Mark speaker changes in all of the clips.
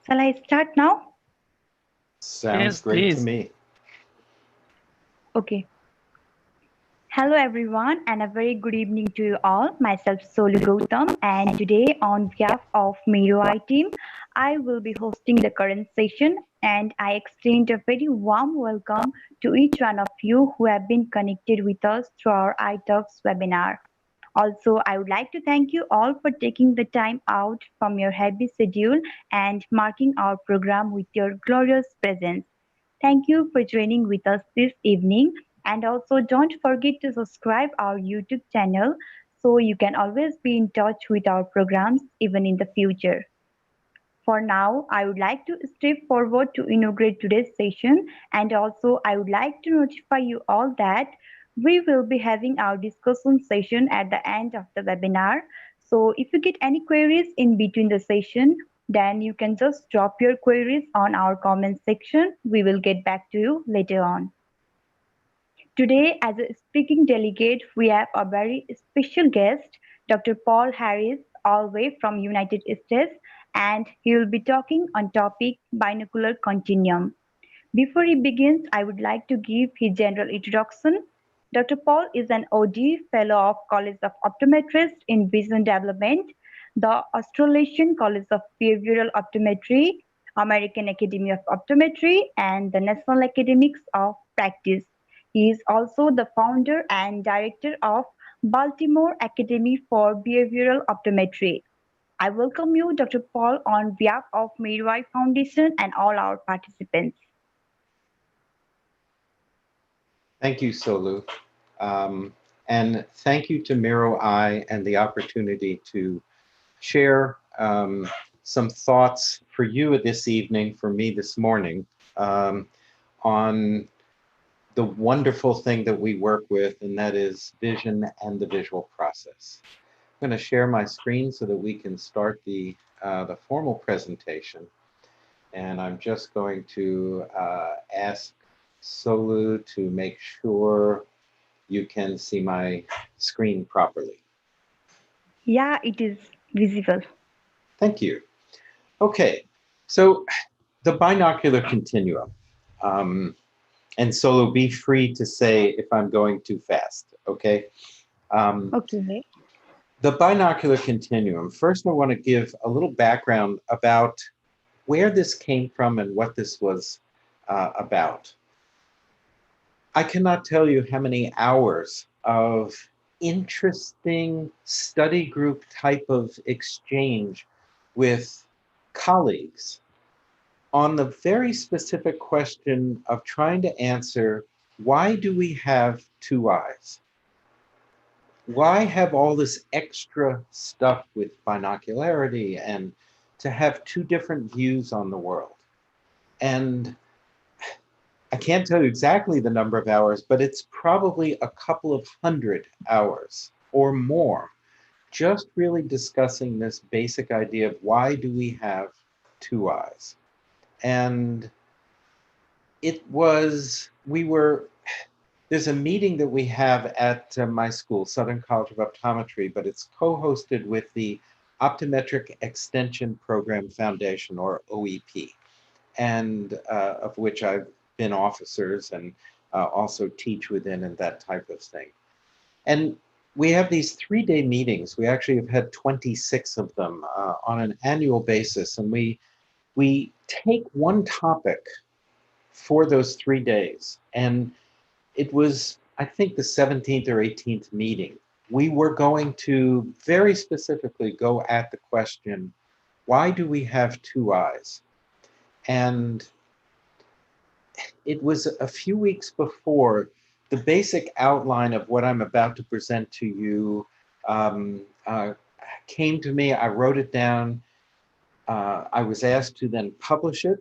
Speaker 1: Shall I start now?
Speaker 2: Sounds great to me.
Speaker 1: Okay. Hello everyone and a very good evening to you all. Myself Solu Gautam and today on behalf of Mero Eye team, I will be hosting the current session and I extend a very warm welcome to each one of you who have been connected with us through our iTalks webinar. Also, I would like to thank you all for taking the time out from your heavy schedule and marking our program with your glorious presence. Thank you for joining with us this evening and also don't forget to subscribe our YouTube channel so you can always be in touch with our programs even in the future. For now, I would like to step forward to inaugurate today's session and also I would like to notify you all that we will be having our discussion session at the end of the webinar. So if you get any queries in between the session, then you can just drop your queries on our comment section. We will get back to you later on. Today, as a speaking delegate, we have a very special guest, Dr. Paul Harris, all the way from United States, and he will be talking on topic Binocular Continuum. Before he begins, I would like to give his general introduction. Dr. Paul is an OD Fellow of College of Optometrist in Vision Development, the Australasian College of Behavioral Optometry, American Academy of Optometry, and the National Academics of Practice. He is also the founder and director of Baltimore Academy for Behavioral Optometry. I welcome you, Dr. Paul, on behalf of Mero Eye Foundation and all our participants.
Speaker 2: Thank you, Solu. And thank you to Mero Eye and the opportunity to share some thoughts for you this evening, for me this morning, on the wonderful thing that we work with, and that is vision and the visual process. I'm going to share my screen so that we can start the formal presentation. And I'm just going to ask Solu to make sure you can see my screen properly.
Speaker 1: Yeah, it is visible.
Speaker 2: Thank you. Okay, so the binocular continuum. And Solu, be free to say if I'm going too fast, okay?
Speaker 1: Okay.
Speaker 2: The binocular continuum. First, I want to give a little background about where this came from and what this was about. I cannot tell you how many hours of interesting study group type of exchange with colleagues on the very specific question of trying to answer, why do we have two eyes? Why have all this extra stuff with binocularity and to have two different views on the world? And I can't tell you exactly the number of hours, but it's probably a couple of 100 hours or more, just really discussing this basic idea of why do we have two eyes? And there's a meeting that we have at my school, Southern College of Optometry, but it's co-hosted with the Optometric Extension Program Foundation, or OEP, and of which I've been officers and also teach within and that type of thing. And we have these 3-day meetings. We actually have had 26 of them on an annual basis. And we take one topic for those 3 days. And it was, I think, the 17th or 18th meeting. We were going to very specifically go at the question, why do we have two eyes? And it was a few weeks before the basic outline of what I'm about to present to you came to me. I wrote it down. I was asked to then publish it.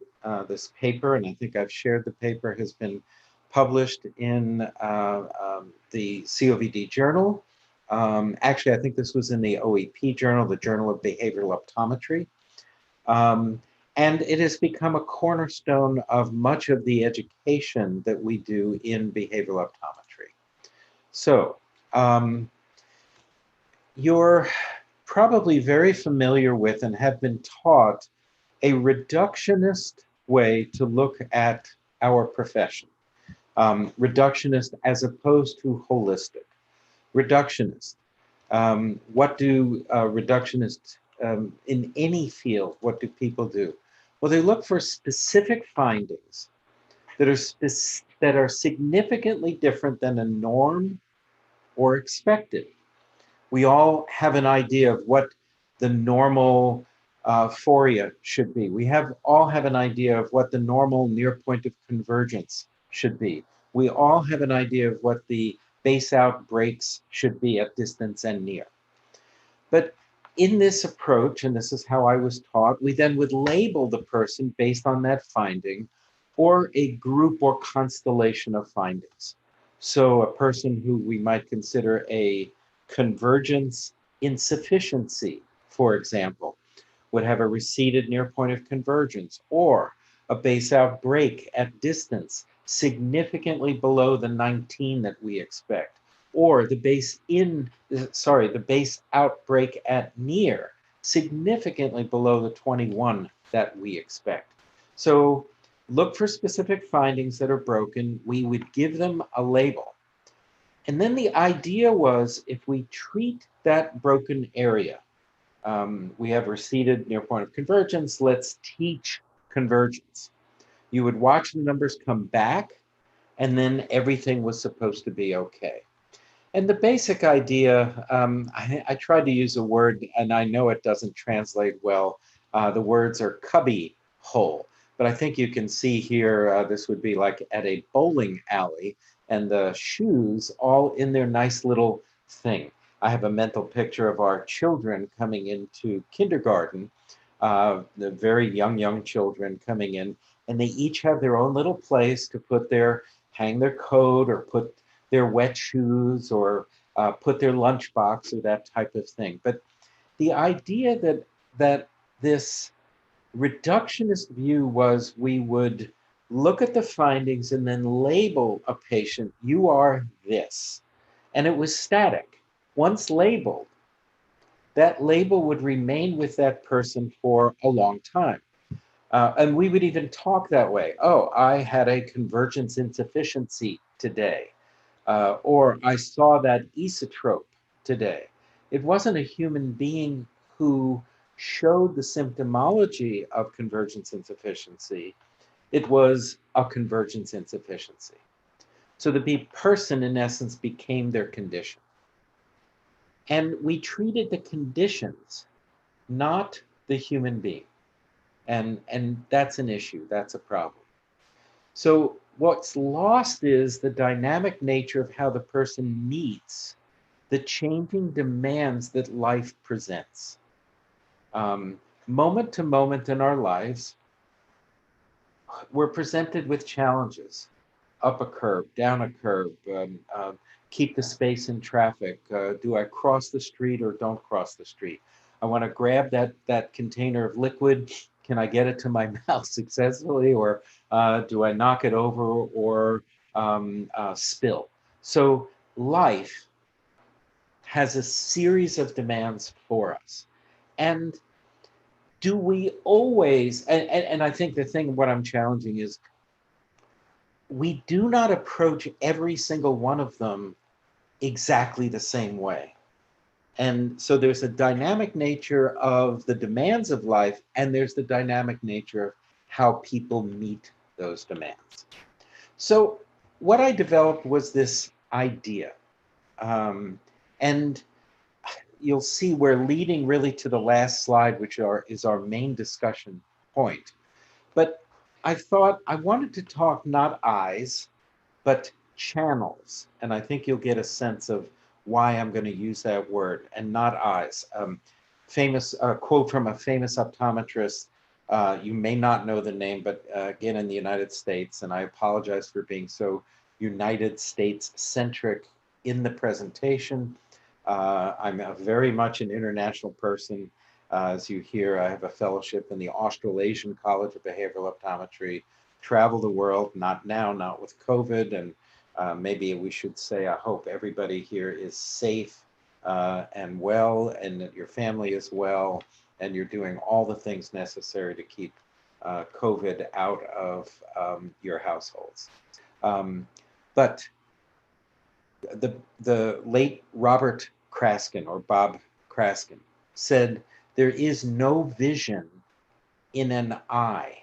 Speaker 2: This paper, and I think I've shared the paper, has been published in the COVD Journal. Actually, I think this was in the OEP Journal, the Journal of Behavioral Optometry. And it has become a cornerstone of much of the education that we do in behavioral optometry. So you're probably very familiar with and have been taught a reductionist way to look at our profession. Reductionist as opposed to holistic. Reductionist. What do reductionists in any field, what do people do? Well, they look for specific findings that are significantly different than a norm or expected. We all have an idea of what the normal phoria should be. All have an idea of what the normal near point of convergence should be. We all have an idea of what the base out breaks should be at distance and near. But in this approach, and this is how I was taught, we then would label the person based on that finding or a group or constellation of findings. So a person who we might consider a convergence insufficiency, for example, would have a receded near point of convergence or a base out break at distance significantly below the 19 that we expect, or the base out break at near significantly below the 21 that we expect. So look for specific findings that are broken. We would give them a label. And then the idea was, if we treat that broken area, we have receded near point of convergence, let's teach convergence. You would watch the numbers come back, and then everything was supposed to be okay. And the basic idea, I tried to use a word, and I know it doesn't translate well. The words are cubby hole. But I think you can see here, this would be like at a bowling alley, and the shoes all in their nice little thing. I have a mental picture of our children coming into kindergarten, the very young children coming in, and they each have their own little place to hang their coat or put their wet shoes or put their lunchbox or that type of thing. But the idea that this reductionist view was we would look at the findings and then label a patient, you are this. And it was static. Once labeled, that label would remain with that person for a long time. And we would even talk that way. Oh, I had a convergence insufficiency today. Or I saw that esotrope today. It wasn't a human being who showed the symptomology of convergence insufficiency. It was a convergence insufficiency. So the person, in essence, became their condition. And we treated the conditions, not the human being. And that's an issue, that's a problem. So what's lost is the dynamic nature of how the person meets the changing demands that life presents. Moment to moment in our lives, we're presented with challenges. Up a curb, down a curb, keep the space in traffic. Do I cross the street or don't cross the street? I want to grab that container of liquid. Can I get it to my mouth successfully, or do I knock it over or spill? So life has a series of demands for us. And do we always, and I think what I'm challenging is, we do not approach every single one of them exactly the same way. And so there's a dynamic nature of the demands of life, and there's the dynamic nature of how people meet those demands. So what I developed was this idea. And you'll see we're leading really to the last slide, which is our main discussion point. But I thought I wanted to talk not eyes, but channels. And I think you'll get a sense of why I'm going to use that word, and not eyes. Famous quote from a famous optometrist. You may not know the name, but again, in the United States, and I apologize for being so United States centric in the presentation. I'm very much an international person. As you hear, I have a fellowship in the Australasian College of Behavioral Optometry, travel the world, not now, not with COVID, and maybe we should say, I hope everybody here is safe and well, and that your family is well, and you're doing all the things necessary to keep COVID out of your households. But the late Robert Kraskin, or Bob Kraskin, said there is no vision in an eye.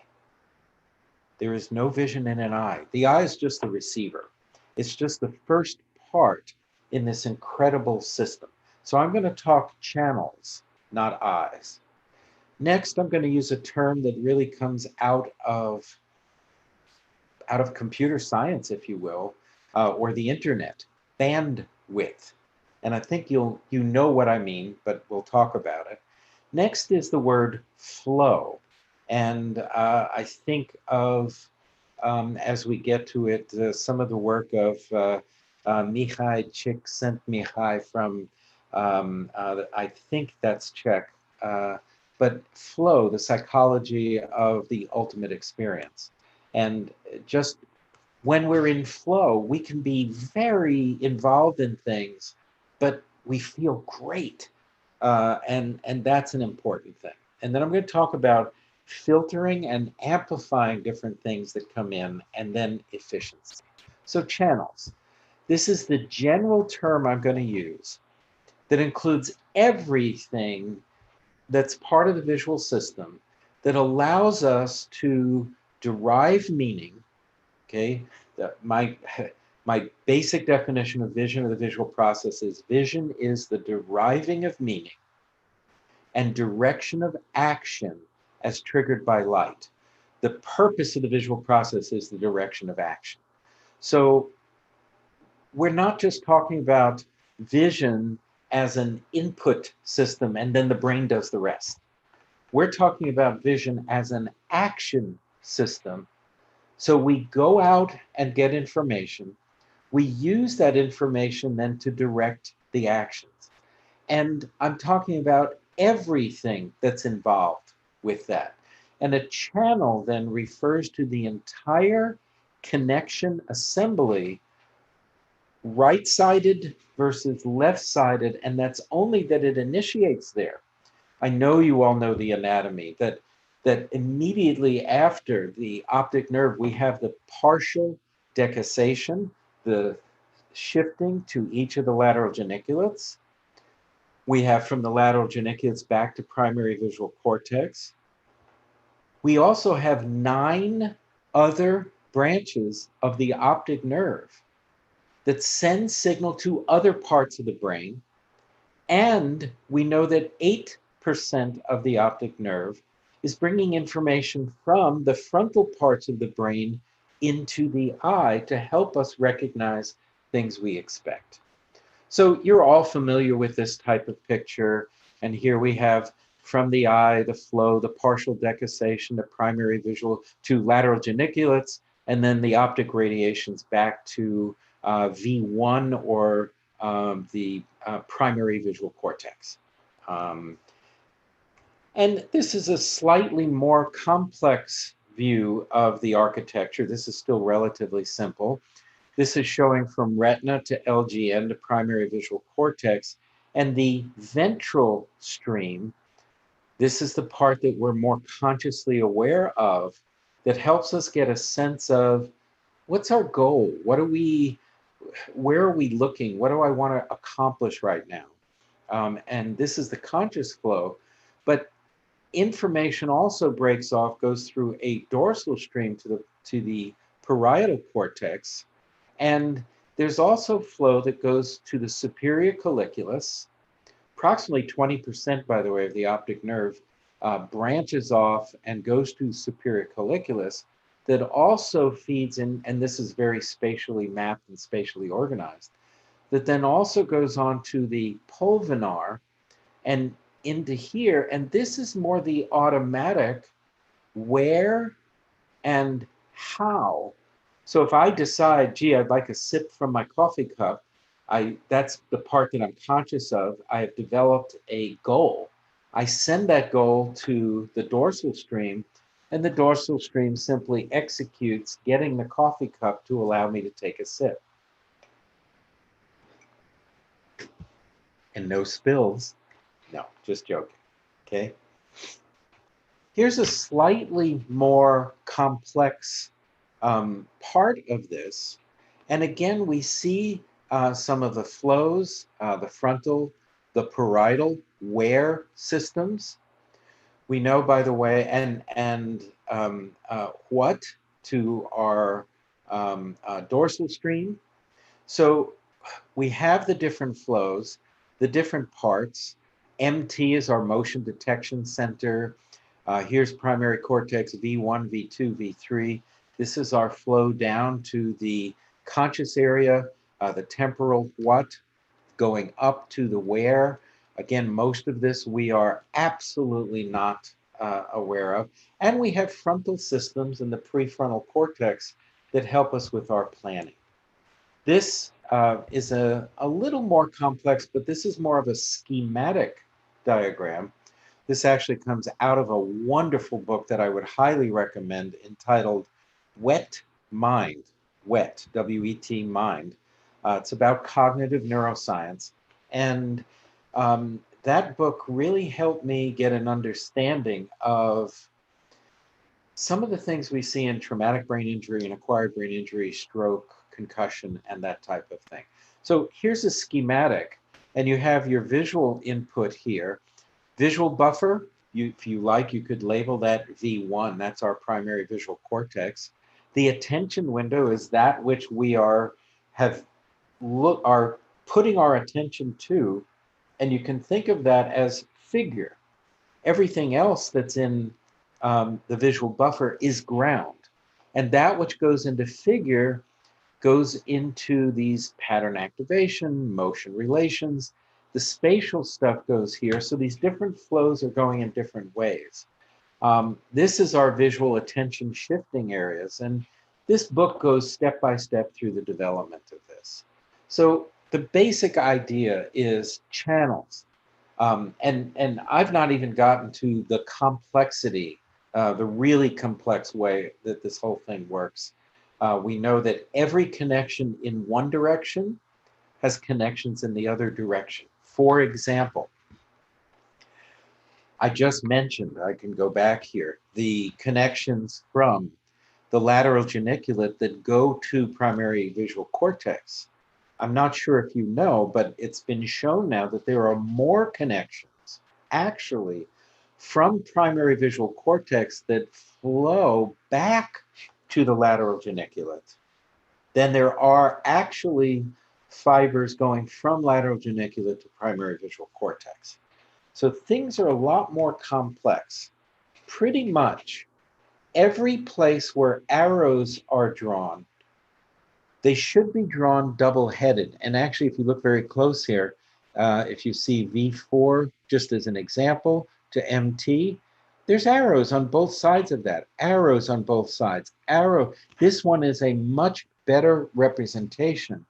Speaker 2: There is no vision in an eye. The eye is just the receiver. It's just the first part in this incredible system. So I'm going to talk channels, not eyes. Next, I'm going to use a term that really comes out of computer science, if you will, or the internet, bandwidth. And I think you know what I mean, but we'll talk about it. Next is the word flow. And I think of, as we get to it, some of the work of Mihai Csikszentmihalyi from, I think that's Czech, but flow, the psychology of the ultimate experience. And just when we're in flow, we can be very involved in things, but we feel great. And that's an important thing. And then I'm going to talk about filtering and amplifying different things that come in, and then efficiency. So channels. This is the general term I'm going to use that includes everything that's part of the visual system that allows us to derive meaning. Okay, my basic definition of vision, or the visual process, is vision is the deriving of meaning and direction of action as triggered by light. The purpose of the visual process is the direction of action. So we're not just talking about vision as an input system and then the brain does the rest. We're talking about vision as an action system. So we go out and get information. We use that information then to direct the actions. And I'm talking about everything that's involved with that. And a channel then refers to the entire connection assembly, right-sided versus left-sided, and that's only that it initiates there. I know you all know the anatomy, that immediately after the optic nerve, we have the partial decussation, the shifting to each of the lateral geniculates. We have from the lateral geniculates back to primary visual cortex. We also have 9 other branches of the optic nerve that send signal to other parts of the brain. And we know that 8% of the optic nerve is bringing information from the frontal parts of the brain into the eye to help us recognize things we expect. So you're all familiar with this type of picture. And here we have from the eye, the flow, the partial decussation, the primary visual to lateral geniculates, and then the optic radiations back to V1, or the primary visual cortex. And this is a slightly more complex view of the architecture. This is still relatively simple. This is showing from retina to LGN to primary visual cortex, and the ventral stream. This is the part that we're more consciously aware of, that helps us get a sense of what's our goal? Where are we looking? What do I want to accomplish right now? And this is the conscious flow, but information also breaks off, goes through a dorsal stream to the parietal cortex. And there's also flow that goes to the superior colliculus. Approximately 20%, by the way, of the optic nerve branches off and goes to superior colliculus, that also feeds in, and this is very spatially mapped and spatially organized, that then also goes on to the pulvinar and into here. And this is more the automatic where and how. So if I decide, gee, I'd like a sip from my coffee cup, that's the part that I'm conscious of. I have developed a goal. I send that goal to the dorsal stream, and the dorsal stream simply executes getting the coffee cup to allow me to take a sip. And no spills. No, just joking. Okay. Here's a slightly more complex part of this. And again, we see some of the flows, the frontal, the parietal wear systems. We know, by the way, and what to our dorsal stream. So we have the different flows, the different parts. MT is our motion detection center. Here's primary cortex V1, V2, V3. This is our flow down to the conscious area, the temporal what, going up to the where. Again, most of this we are absolutely not aware of. And we have frontal systems in the prefrontal cortex that help us with our planning. This is a little more complex, but this is more of a schematic diagram. This actually comes out of a wonderful book that I would highly recommend entitled Wet Mind, Wet, W-E-T, Mind. It's about cognitive neuroscience. And that book really helped me get an understanding of some of the things we see in traumatic brain injury and acquired brain injury, stroke, concussion, and that type of thing. So here's a schematic, and you have your visual input here. Visual buffer, if you like, you could label that V1. That's our primary visual cortex. The attention window is that which we are putting our attention to, and you can think of that as figure. Everything else that's in the visual buffer is ground. And that which goes into figure goes into these pattern activation, motion relations. The spatial stuff goes here. So these different flows are going in different ways. This is our visual attention shifting areas. And this book goes step by step through the development of this. So the basic idea is channels. And I've not even gotten to the complexity, the really complex way that this whole thing works. We know that every connection in one direction has connections in the other direction. For example, I just mentioned, I can go back here, the connections from the lateral geniculate that go to primary visual cortex. I'm not sure if you know, but it's been shown now that there are more connections actually from primary visual cortex that flow back to the lateral geniculate than there are actually fibers going from lateral geniculate to primary visual cortex. So things are a lot more complex. Pretty much every place where arrows are drawn, they should be drawn double-headed. And actually, if you look very close here, if you see V4, just as an example, to MT, there's arrows on both sides of that, arrows on both sides, arrow. This one is a much better representation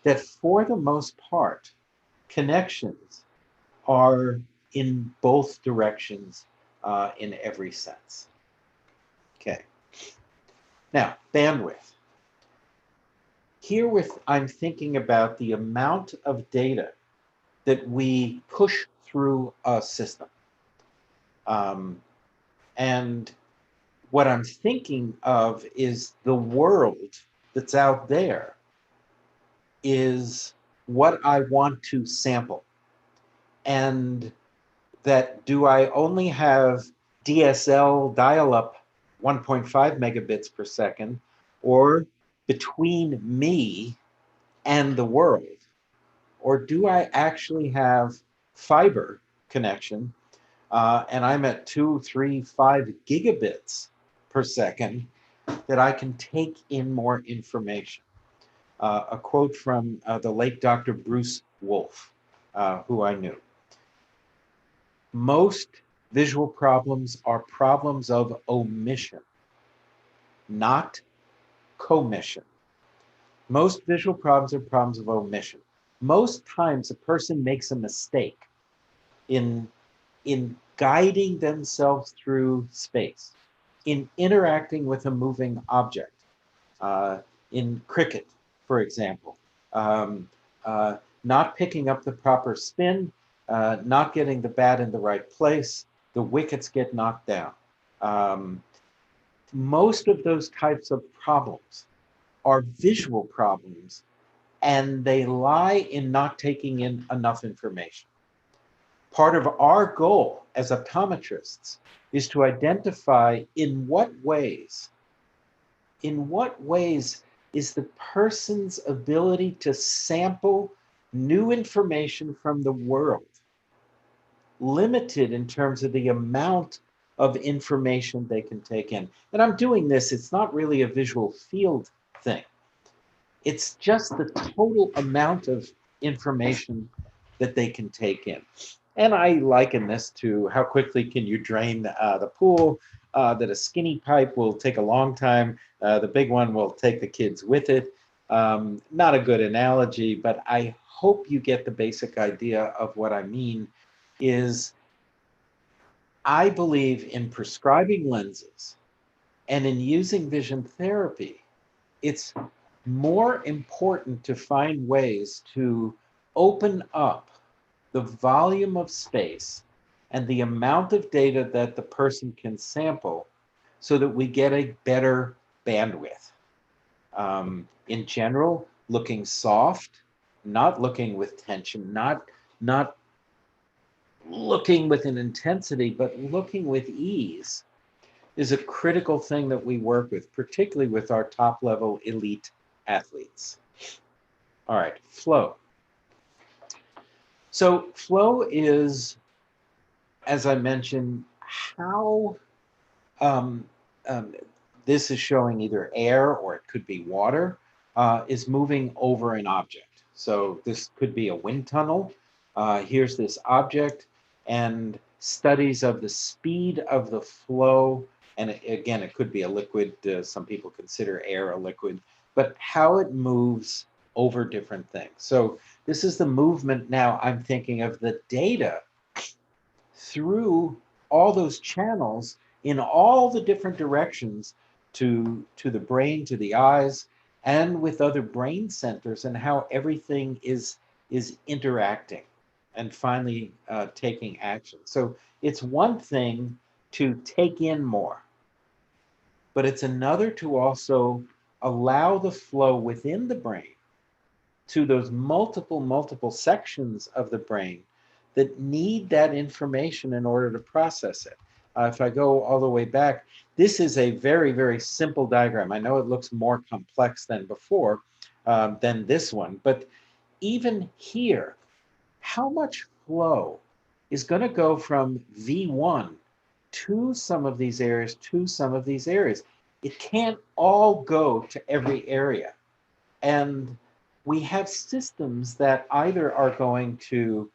Speaker 2: that for the most part, connections are in both directions in every sense. Okay. Now, bandwidth. Here I'm thinking about the amount of data that we push through a system. And what I'm thinking of is the world that's out there is what I want to sample. And that do I only have DSL dial-up 1.5 megabits per second, or between me and the world? Or do I actually have fiber connection and I'm at 2, 3, 5 gigabits per second that I can take in more information? A quote from the late Dr. Bruce Wolfe, who I knew. Most visual problems are problems of omission, not commission. Most visual problems are problems of omission. Most times a person makes a mistake in guiding themselves through space, in interacting with a moving object. In cricket, for example, not picking up the proper spin, not getting the bat in the right place, the wickets get knocked down. Most of those types of problems are visual problems, and they lie in not taking in enough information. Part of our goal as optometrists is to identify in what ways is the person's ability to sample new information from the world limited in terms of the amount of information they can take in. And I'm doing this, it's not really a visual field thing. It's just the total amount of information that they can take in. And I liken this to how quickly can you drain the pool, that a skinny pipe will take a long time. The big one will take the kids with it. Not a good analogy, but I hope you get the basic idea of what I mean is I believe in prescribing lenses and in using vision therapy. It's more important to find ways to open up the volume of space and the amount of data that the person can sample so that we get a better bandwidth. In general, looking soft, not looking with tension, not looking with an intensity, but looking with ease is a critical thing that we work with, particularly with our top level elite athletes. All right, flow. So flow is, as I mentioned, how this is showing either air or it could be water is moving over an object. So this could be a wind tunnel. Here's this object, and studies of the speed of the flow. And again, it could be a liquid. Some people consider air a liquid, but how it moves over different things. So this is the movement now. I'm thinking of the data through all those channels in all the different directions to the brain, to the eyes, and with other brain centers, and how everything is interacting and finally taking action. So it's one thing to take in more, but it's another to also allow the flow within the brain to those multiple sections of the brain that need that information in order to process it. If I go all the way back, this is a very simple diagram. I know it looks more complex than before, than this one, but even here, how much flow is going to go from V1 to some of these areas, to some of these areas? It can't all go to every area. And we have systems that either are going to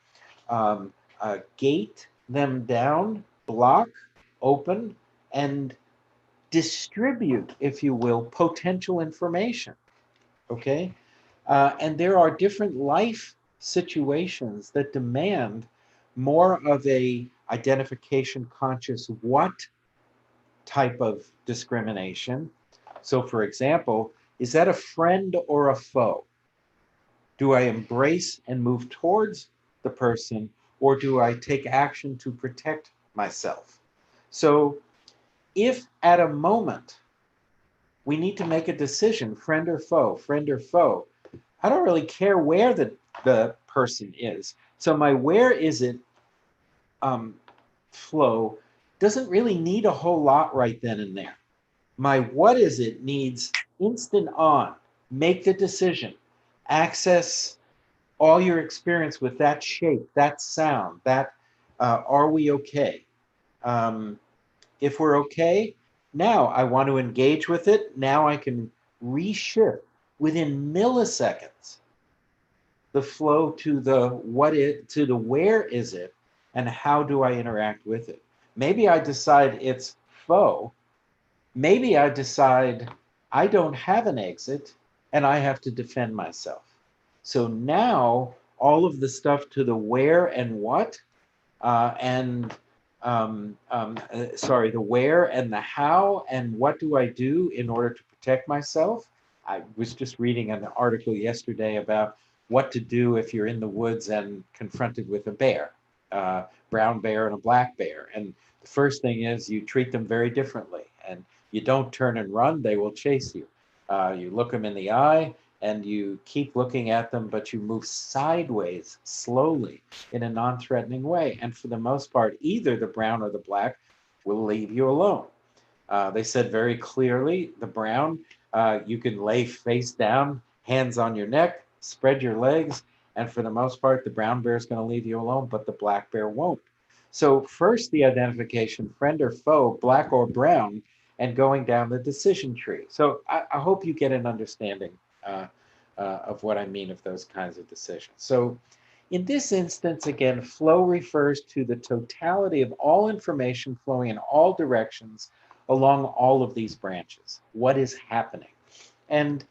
Speaker 2: gate them down, block, open, and distribute, if you will, potential information. Okay? And there are different life situations that demand more of a identification conscious what type of discrimination. So for example, is that a friend or a foe? Do I embrace and move towards the person, or do I take action to protect myself? So if at a moment we need to make a decision, friend or foe, I don't really care where the person is. So my where is it flow doesn't really need a whole lot right then and there. My what is it needs instant on, make the decision, access all your experience with that shape, that sound, that are we okay? If we're okay, now I want to engage with it. Now I can reshift within milliseconds the flow to the what it, to the where is it, and how do I interact with it. Maybe I decide it's foe. Maybe I decide I don't have an exit and I have to defend myself. So now all of the stuff to the where and what, the where and the how and what do I do in order to protect myself. I was just reading an article yesterday about what to do if you're in the woods and confronted with a bear, brown bear and a black bear. And The first thing is you treat them very differently, and you don't turn and run, they will chase you. You look them in the eye and you keep looking at them, but you move sideways slowly in a non-threatening way. And for the most part, either the brown or the black will leave you alone. They said very clearly, the brown, you can lay face down, hands on your neck, spread your legs, and for the most part, the brown bear is going to leave you alone, but the black bear won't. So first the identification, friend or foe, black or brown, and going down the decision tree. So I hope you get an understanding of what I mean of those kinds of decisions. So in this instance, again, flow refers to the totality of all information flowing in all directions along all of these branches. What is happening? And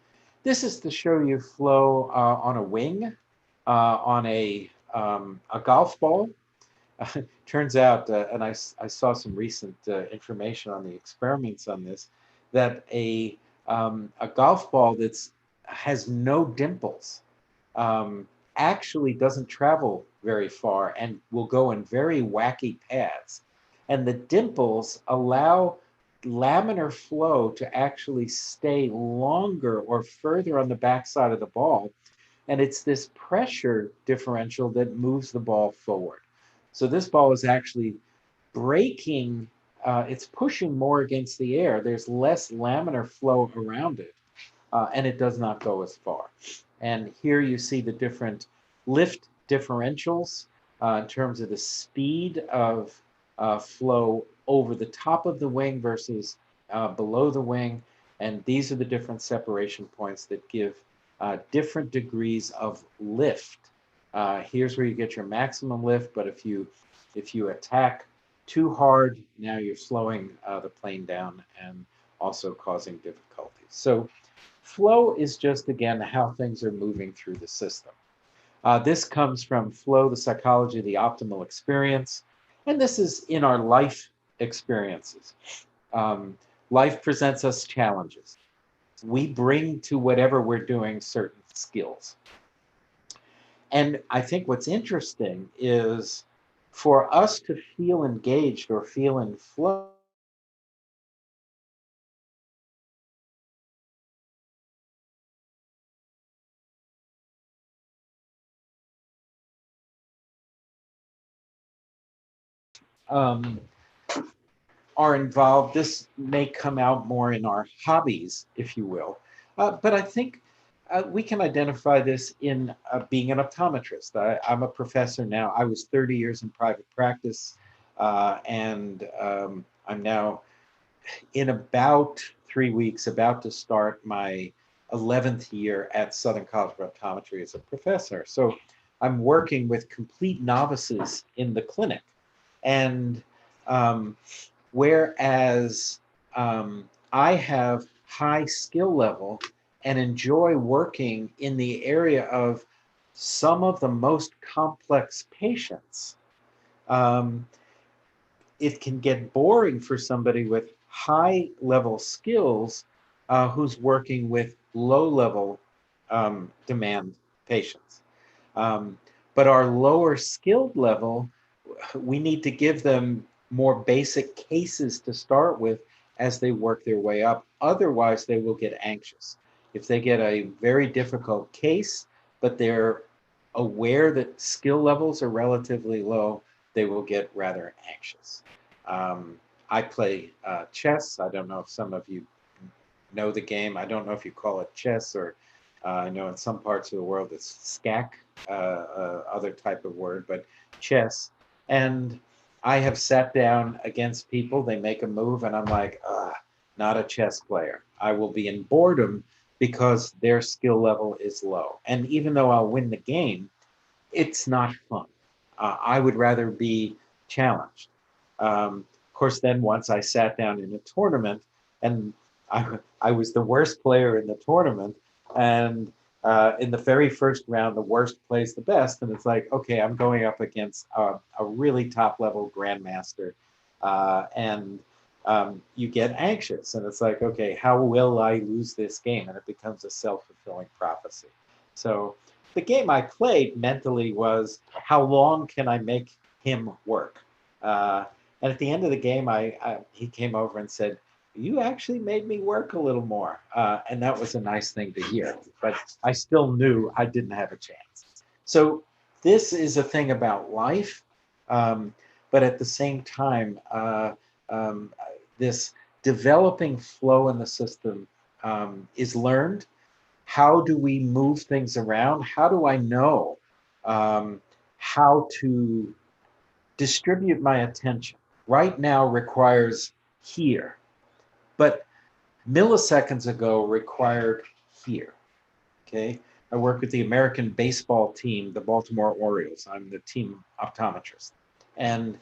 Speaker 2: this is to show you flow on a wing, on a golf ball. Turns out, and I saw some recent information on the experiments on this, that a golf ball that has no dimples actually doesn't travel very far and will go in very wacky paths. And the dimples allow laminar flow to actually stay longer or further on the backside of the ball. And it's this pressure differential that moves the ball forward. So this ball is actually braking, it's pushing more against the air. There's less laminar flow around it, and it does not go as far. And here you see the different lift differentials in terms of the speed of flow over the top of the wing versus below the wing. And these are the different separation points that give different degrees of lift. Here's where you get your maximum lift, but if you attack too hard, now you're slowing the plane down and also causing difficulties. So flow is just, again, how things are moving through the system. This comes from Flow, the Psychology of the Optimal Experience, and this is in our life experiences. Life presents us challenges. We bring to whatever we're doing certain skills. And I think what's interesting is for us to feel engaged or feel in flow, um, are involved. This may come out more in our hobbies, if you will. But I think we can identify this in being an optometrist. I'm a professor now. I was 30 years in private practice, and I'm now in about 3 weeks about to start my 11th year at Southern College of Optometry as a professor. So I'm working with complete novices in the clinic. And whereas I have high skill level and enjoy working in the area of some of the most complex patients, it can get boring for somebody with high level skills who's working with low level demand patients. But our lower skilled level, we need to give them more basic cases to start with as they work their way up. Otherwise, they will get anxious. If they get a very difficult case, but they're aware that skill levels are relatively low, they will get rather anxious. I play chess. I don't know if some of you know the game. I don't know if you call it chess or I know in some parts of the world it's skak, other type of word, but chess. And I have sat down against people, they make a move, and I'm like, not a chess player. I will be in boredom because their skill level is low. And even though I'll win the game, it's not fun. I would rather be challenged. Of course, then once I sat down in a tournament, and I was the worst player in the tournament, and in the very first round, the worst plays the best, and it's like, okay, I'm going up against a really top-level grandmaster, and you get anxious, and it's like, okay, how will I lose this game? And it becomes a self-fulfilling prophecy. So the game I played mentally was, how long can I make him work? And at the end of the game, he came over and said, "You actually made me work a little more," and that was a nice thing to hear. But I still knew I didn't have a chance. So this is a thing about life, but at the same time, um, this developing flow in the system is learned. How do we move things around? How do I know how to distribute my attention? Right now requires here, but milliseconds ago required here. Okay. I work with the American baseball team, the Baltimore Orioles. I'm the team optometrist. And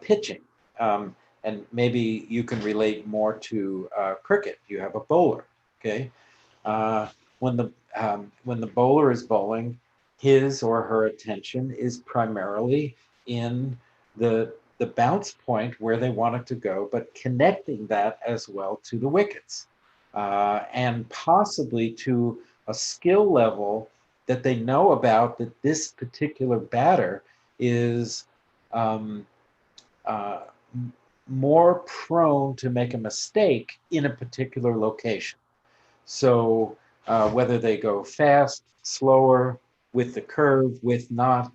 Speaker 2: pitching. And maybe you can relate more to cricket. You have a bowler. Okay. Uh, when the bowler is bowling, his or her attention is primarily in the bounce point where they want it to go, but connecting that as well to the wickets, and possibly to a skill level that they know about, that this particular batter is um, uh, more prone to make a mistake in a particular location. So whether they go fast, slower, with the curve, with not,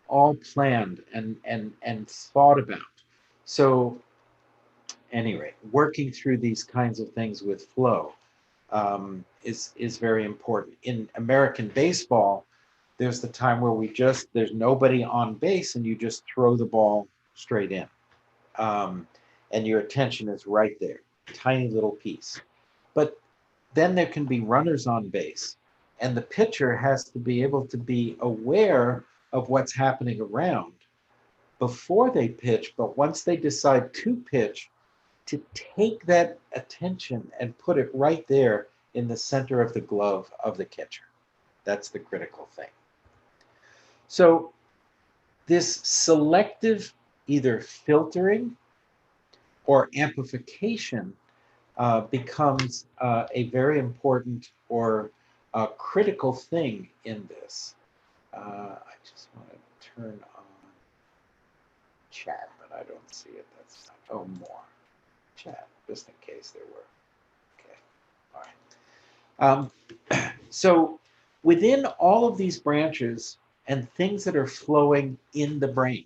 Speaker 2: all planned and thought about. So anyway, working through these kinds of things with flow is very important. In American baseball, there's the time where there's nobody on base and you just throw the ball straight in. And your attention is right there, tiny little piece. But then there can be runners on base, and the pitcher has to be able to be aware of what's happening around before they pitch. But once they decide to pitch, to take that attention and put it right there in the center of the glove of the catcher. That's the critical thing. So this selective either filtering or amplification becomes a very important or critical thing in this. I just want to turn on chat, but I don't see it. That's not, oh, more chat, just in case there were. Okay, all right. So within all of these branches and things that are flowing in the brain,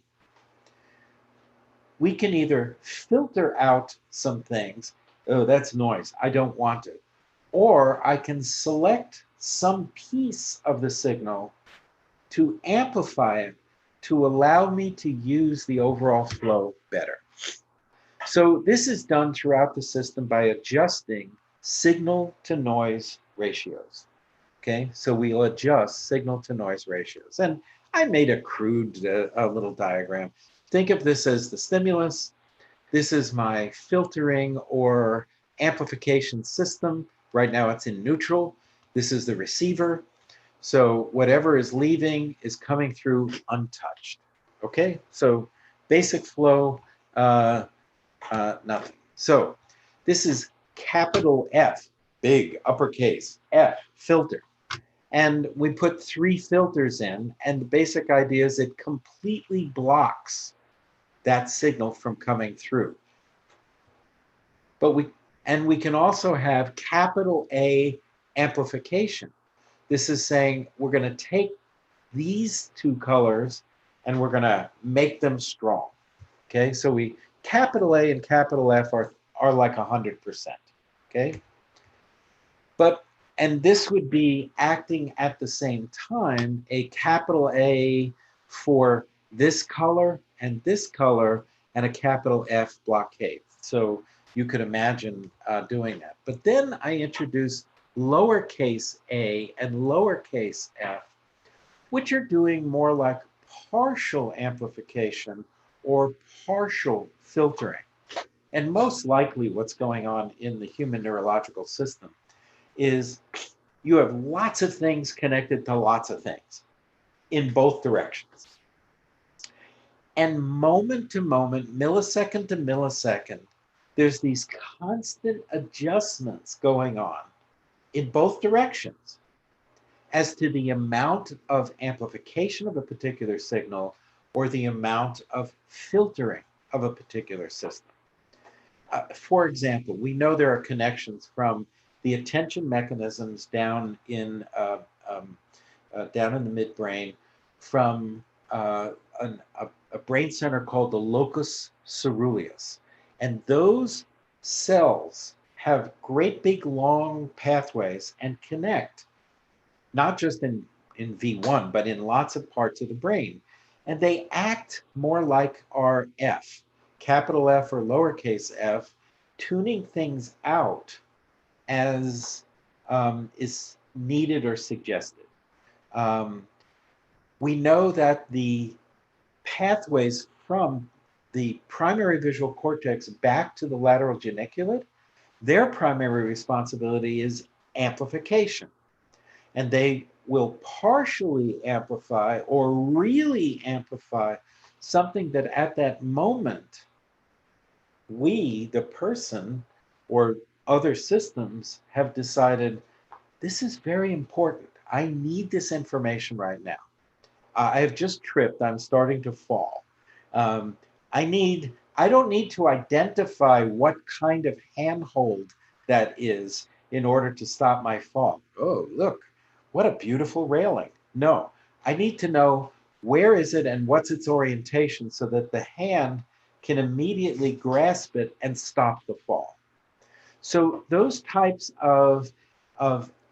Speaker 2: we can either filter out some things. Oh, that's noise, I don't want it. Or I can select some piece of the signal to amplify it to allow me to use the overall flow better. So this is done throughout the system by adjusting signal to noise ratios. Okay, so we'll adjust signal to noise ratios. And I made a crude little diagram. Think of this as the stimulus. This is my filtering or amplification system. Right now it's in neutral. This is the receiver. So whatever is leaving is coming through untouched. Okay, so basic flow, nothing. So this is capital F, big uppercase, F, filter. And we put 3 filters in, and the basic idea is it completely blocks that signal from coming through. But we can also have capital A amplification. This is saying we're going to take these 2 colors and we're going to make them strong. Okay, so we capital A and capital F are like 100%. Okay, and this would be acting at the same time, a capital A for this color and a capital F blockade. So you could imagine doing that. But then I introduce lowercase a and lowercase f, which are doing more like partial amplification or partial filtering. And most likely what's going on in the human neurological system is you have lots of things connected to lots of things in both directions. And moment to moment, millisecond to millisecond, there's these constant adjustments going on in both directions as to the amount of amplification of a particular signal or the amount of filtering of a particular system. For example, we know there are connections from the attention mechanisms down in the midbrain from a brain center called the locus ceruleus. And those cells have great big long pathways and connect, not just in V1, but in lots of parts of the brain. And they act more like our F, capital F or lowercase f, tuning things out as is needed or suggested. We know that the pathways from the primary visual cortex back to the lateral geniculate, their primary responsibility is amplification. And they will partially amplify or really amplify something that at that moment, we, the person, or other systems have decided, this is very important. I need this information right now. I have just tripped. I'm starting to fall. I don't need to identify what kind of handhold that is in order to stop my fall. Oh, look, what a beautiful railing. No, I need to know where is it and what's its orientation so that the hand can immediately grasp it and stop the fall. So those types of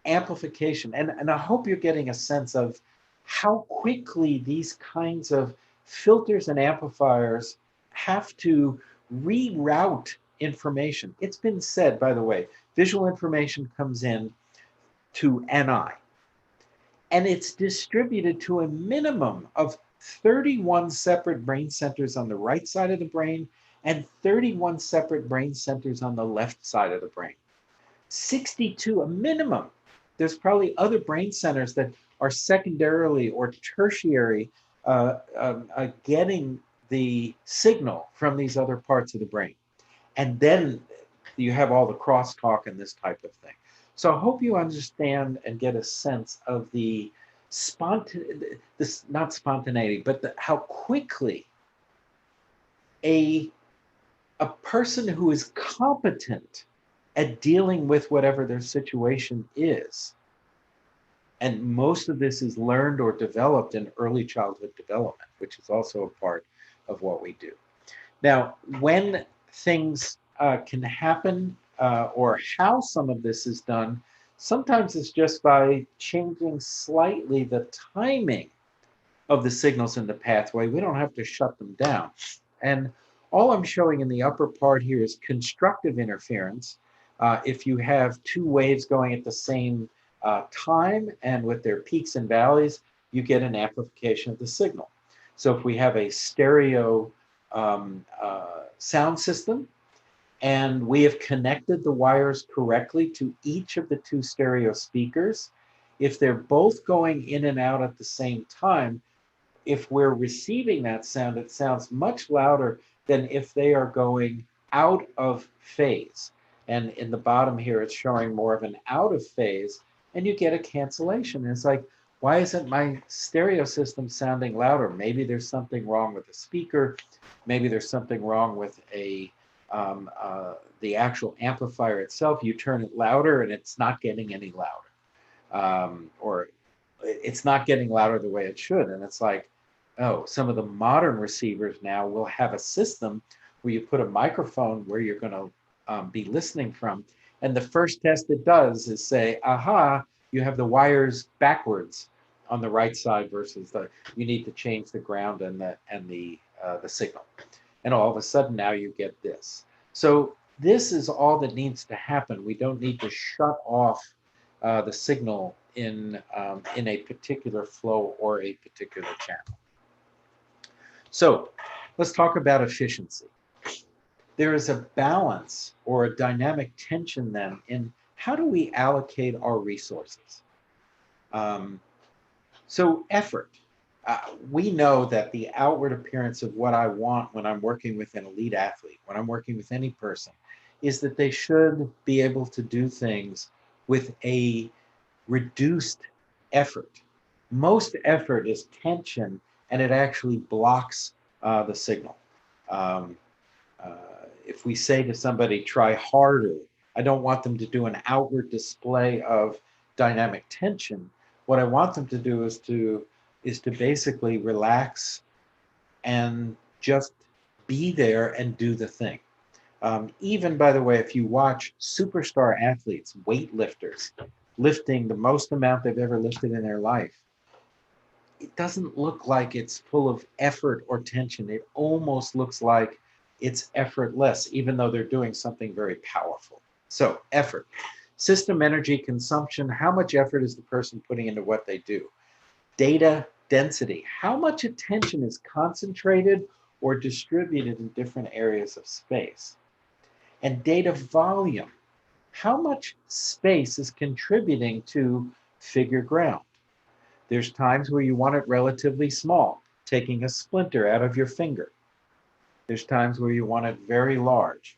Speaker 2: amplification, and I hope you're getting a sense of how quickly these kinds of filters and amplifiers have to reroute information. It's been said, by the way, visual information comes in to an eye, and it's distributed to a minimum of 31 separate brain centers on the right side of the brain and 31 separate brain centers on the left side of the brain. 62, a minimum. There's probably other brain centers that are secondarily or tertiary getting the signal from these other parts of the brain. And then you have all the crosstalk and this type of thing. So I hope you understand and get a sense of the not spontaneity, but how quickly a person who is competent at dealing with whatever their situation is, and most of this is learned or developed in early childhood development, which is also a part of what we do. Now, when things can happen or how some of this is done, sometimes it's just by changing slightly the timing of the signals in the pathway. We don't have to shut them down. And all I'm showing in the upper part here is constructive interference. If you have two waves going at the same time and with their peaks and valleys, you get an amplification of the signal. So if we have a stereo sound system and we have connected the wires correctly to each of the two stereo speakers, if they're both going in and out at the same time, if we're receiving that sound, it sounds much louder than if they are going out of phase. And in the bottom here, it's showing more of an out of phase, and you get a cancellation. And it's like, why isn't my stereo system sounding louder? Maybe there's something wrong with the speaker. Maybe there's something wrong with the actual amplifier itself. You turn it louder and it's not getting any louder. Or it's not getting louder the way it should. And it's like, oh, some of the modern receivers now will have a system where you put a microphone where you're going to be listening from. And the first test it does is say, aha, you have the wires backwards on the right side versus you need to change the ground and the signal. And all of a sudden now you get this. So this is all that needs to happen. We don't need to shut off the signal in a particular flow or a particular channel. So let's talk about efficiency. There is a balance or a dynamic tension then in how do we allocate our resources. So effort. We know that the outward appearance of what I want when I'm working with an elite athlete, when I'm working with any person, is that they should be able to do things with a reduced effort. Most effort is tension, and it actually blocks the signal. If we say to somebody, try harder, I don't want them to do an outward display of dynamic tension. What I want them to do is to basically relax and just be there and do the thing. Even, by the way, if you watch superstar athletes, weightlifters, lifting the most amount they've ever lifted in their life, it doesn't look like it's full of effort or tension. It almost looks like it's effortless, even though they're doing something very powerful. So, effort. System energy consumption. How much effort is the person putting into what they do? Data density. How much attention is concentrated or distributed in different areas of space? And data volume. How much space is contributing to figure ground? There's times where you want it relatively small, taking a splinter out of your finger. There's times where you want it very large.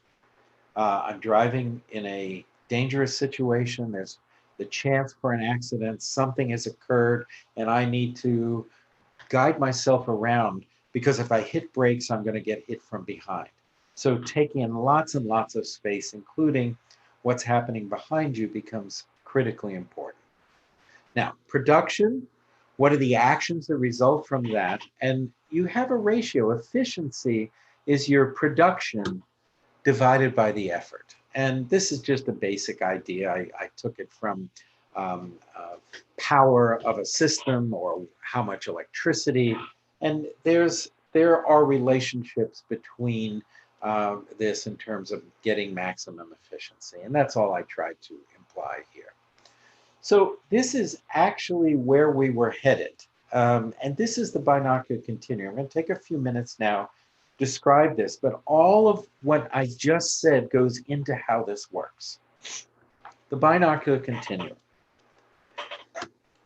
Speaker 2: I'm driving in a dangerous situation. There's the chance for an accident. Something has occurred, and I need to guide myself around because if I hit brakes, I'm going to get hit from behind. So taking in lots and lots of space, including what's happening behind you, becomes critically important. Now, production. What are the actions that result from that? And you have a ratio. Efficiency is your production divided by the effort. And this is just a basic idea. I took it from power of a system or how much electricity. And there are relationships between this in terms of getting maximum efficiency. And that's all I tried to imply here. So this is actually where we were headed. And this is the binocular continuum. I'm going to take a few minutes now, describe this, but all of what I just said goes into how this works. The binocular continuum.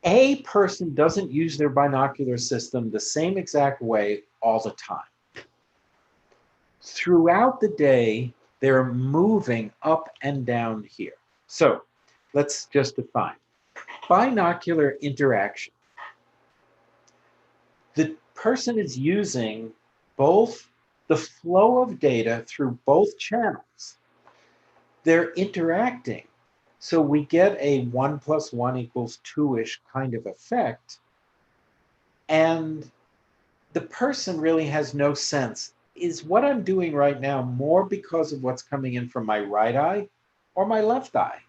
Speaker 2: A person doesn't use their binocular system the same exact way all the time. Throughout the day, they're moving up and down here. So let's just define. Binocular interaction. The person is using both the flow of data through both channels. They're interacting. So we get a 1 + 1 = 2-ish kind of effect. And the person really has no sense. Is what I'm doing right now more because of what's coming in from my right eye or my left eye?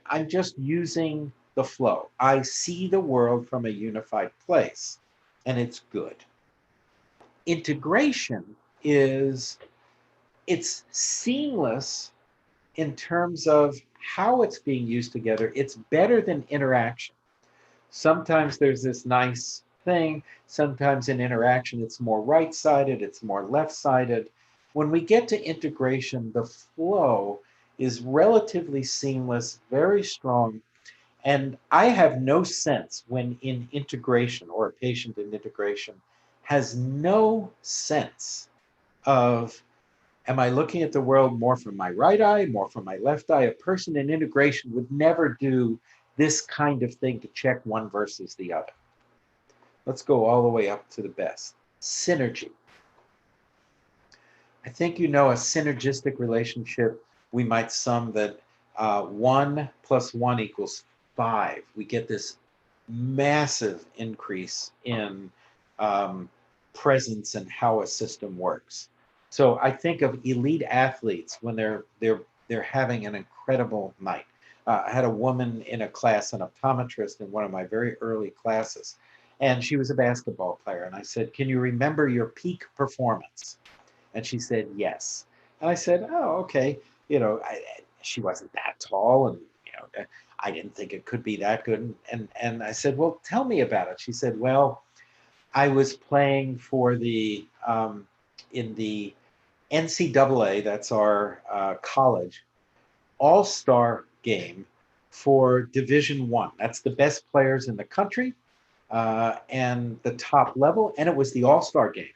Speaker 2: I'm just using the flow. I see the world from a unified place, and it's good. Integration it's seamless in terms of how it's being used together. It's better than interaction. Sometimes there's this nice thing. Sometimes in interaction, it's more right-sided, it's more left-sided. When we get to integration, the flow is relatively seamless, very strong. And I have no sense when in integration or a patient in integration has no sense of, am I looking at the world more from my right eye, more from my left eye? A person in integration would never do this kind of thing to check one versus the other. Let's go all the way up to the best. Synergy. I think you know a synergistic relationship. We might sum that 1 + 1 = 5. We get this massive increase in presence and how a system works. So I think of elite athletes when they're having an incredible night. I had a woman in a class, an optometrist, in one of my very early classes, and she was a basketball player. And I said, "Can you remember your peak performance?" And she said, "Yes." And I said, "Oh, okay." She wasn't that tall, and I didn't think it could be that good. And I said, "Well, tell me about it." She said, "Well, I was playing for in the NCAA, that's our college, all-star game for Division I. That's the best players in the country and the top level, and it was the all-star game.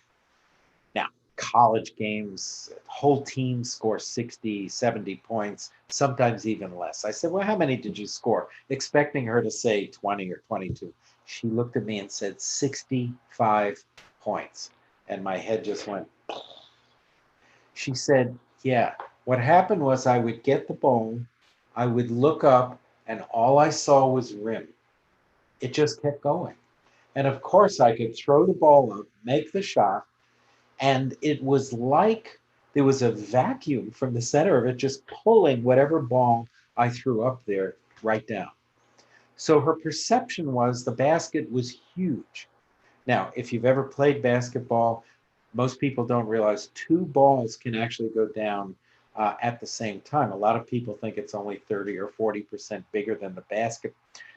Speaker 2: Now, college games, whole teams score 60, 70 points, sometimes even less. I said, "Well, how many did you score?" Expecting her to say 20 or 22. She looked at me and said 65 points. And my head just went. She said, yeah, what happened was I would get the ball, I would look up, and all I saw was rim. It just kept going. And of course, I could throw the ball up, make the shot, and it was like there was a vacuum from the center of it just pulling whatever ball I threw up there right down. So her perception was the basket was huge. Now, if you've ever played basketball, most people don't realize two balls can actually go down at the same time. A lot of people think it's only 30 or 40% bigger than the basket,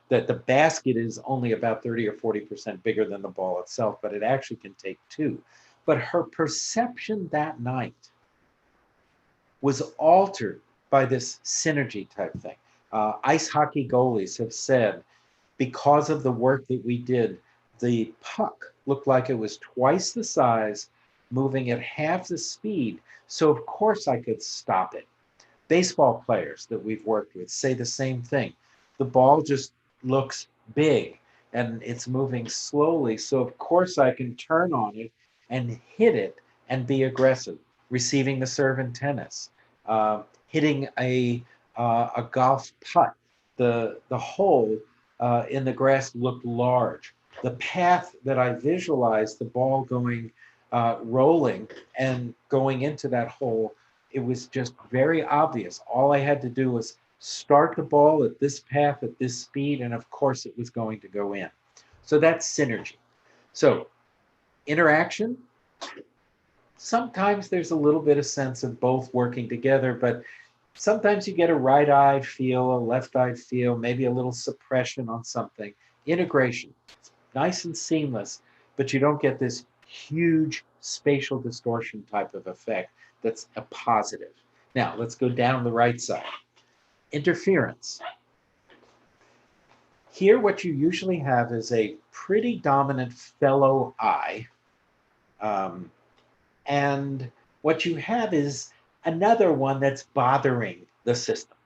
Speaker 2: that the basket is only about 30 or 40% bigger than the ball itself, but it actually can take two. But her perception that night was altered by this synergy type thing. Ice hockey goalies have said, because of the work that we did, the puck looked like it was twice the size, moving at half the speed. So, of course, I could stop it. Baseball players that we've worked with say the same thing. The ball just looks big and it's moving slowly. So, of course, I can turn on it and hit it and be aggressive. Receiving the serve in tennis, hitting a golf putt. The hole in the grass looked large. The path that I visualized, the ball going, rolling and going into that hole, it was just very obvious. All I had to do was start the ball at this path, at this speed, and of course it was going to go in. So that's synergy. So interaction, sometimes there's a little bit of sense of both working together, but sometimes you get a right-eye feel, a left-eye feel, maybe a little suppression on something. Integration, nice and seamless, but you don't get this huge spatial distortion type of effect that's a positive. Now, let's go down the right side. Interference. Here, what you usually have is a pretty dominant fellow eye. And what you have is another one that's bothering the system.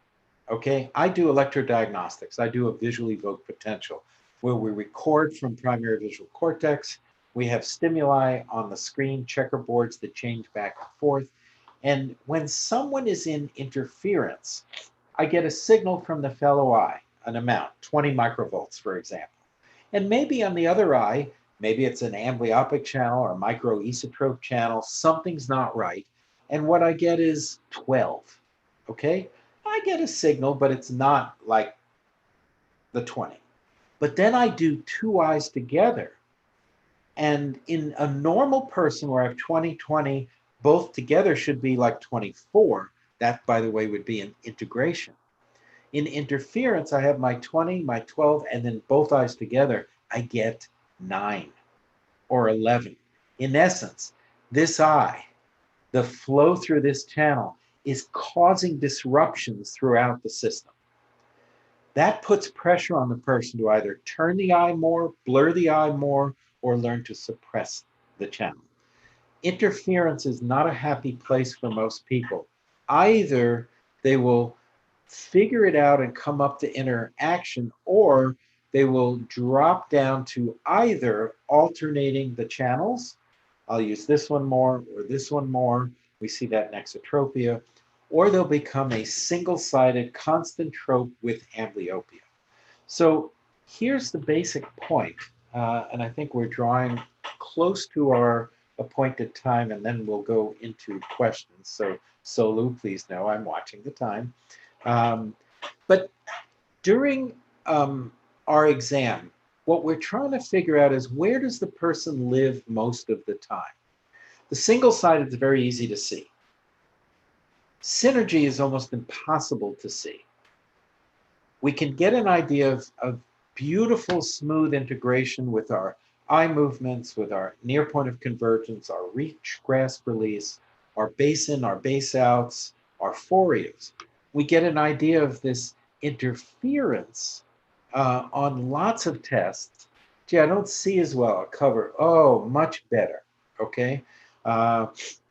Speaker 2: Okay, I do electrodiagnostics. I do a visual evoked potential where we record from primary visual cortex. We have stimuli on the screen, checkerboards that change back and forth. And when someone is in interference, I get a signal from the fellow eye, an amount, 20 microvolts, for example. And maybe on the other eye, maybe it's an amblyopic channel or a microesotrope channel, something's not right. And what I get is 12, okay? I get a signal, but it's not like the 20. But then I do two eyes together. And in a normal person where I have 20, 20, both together should be like 24. That, by the way, would be an integration. In interference, I have my 20, my 12, and then both eyes together, I get 9 or 11. In essence, this eye, the flow through this channel is causing disruptions throughout the system. That puts pressure on the person to either turn the eye more, blur the eye more, or learn to suppress the channel. Interference is not a happy place for most people. Either they will figure it out and come up to interaction, or they will drop down to either alternating the channels. I'll use this one more or this one more. We see that in exotropia. Or they'll become a single-sided constant trope with amblyopia. So here's the basic point, and I think we're drawing close to our appointed time, and then we'll go into questions. So Solu, please know I'm watching the time. But during our exam, what we're trying to figure out is where does the person live most of the time? The single-sided is very easy to see. Synergy is almost impossible to see. We can get an idea of beautiful, smooth integration with our eye movements, with our near point of convergence, our reach, grasp, release, our base in, our base outs, our phoreas. We get an idea of this interference on lots of tests. Gee, I don't see as well. I'll cover, oh, much better, okay?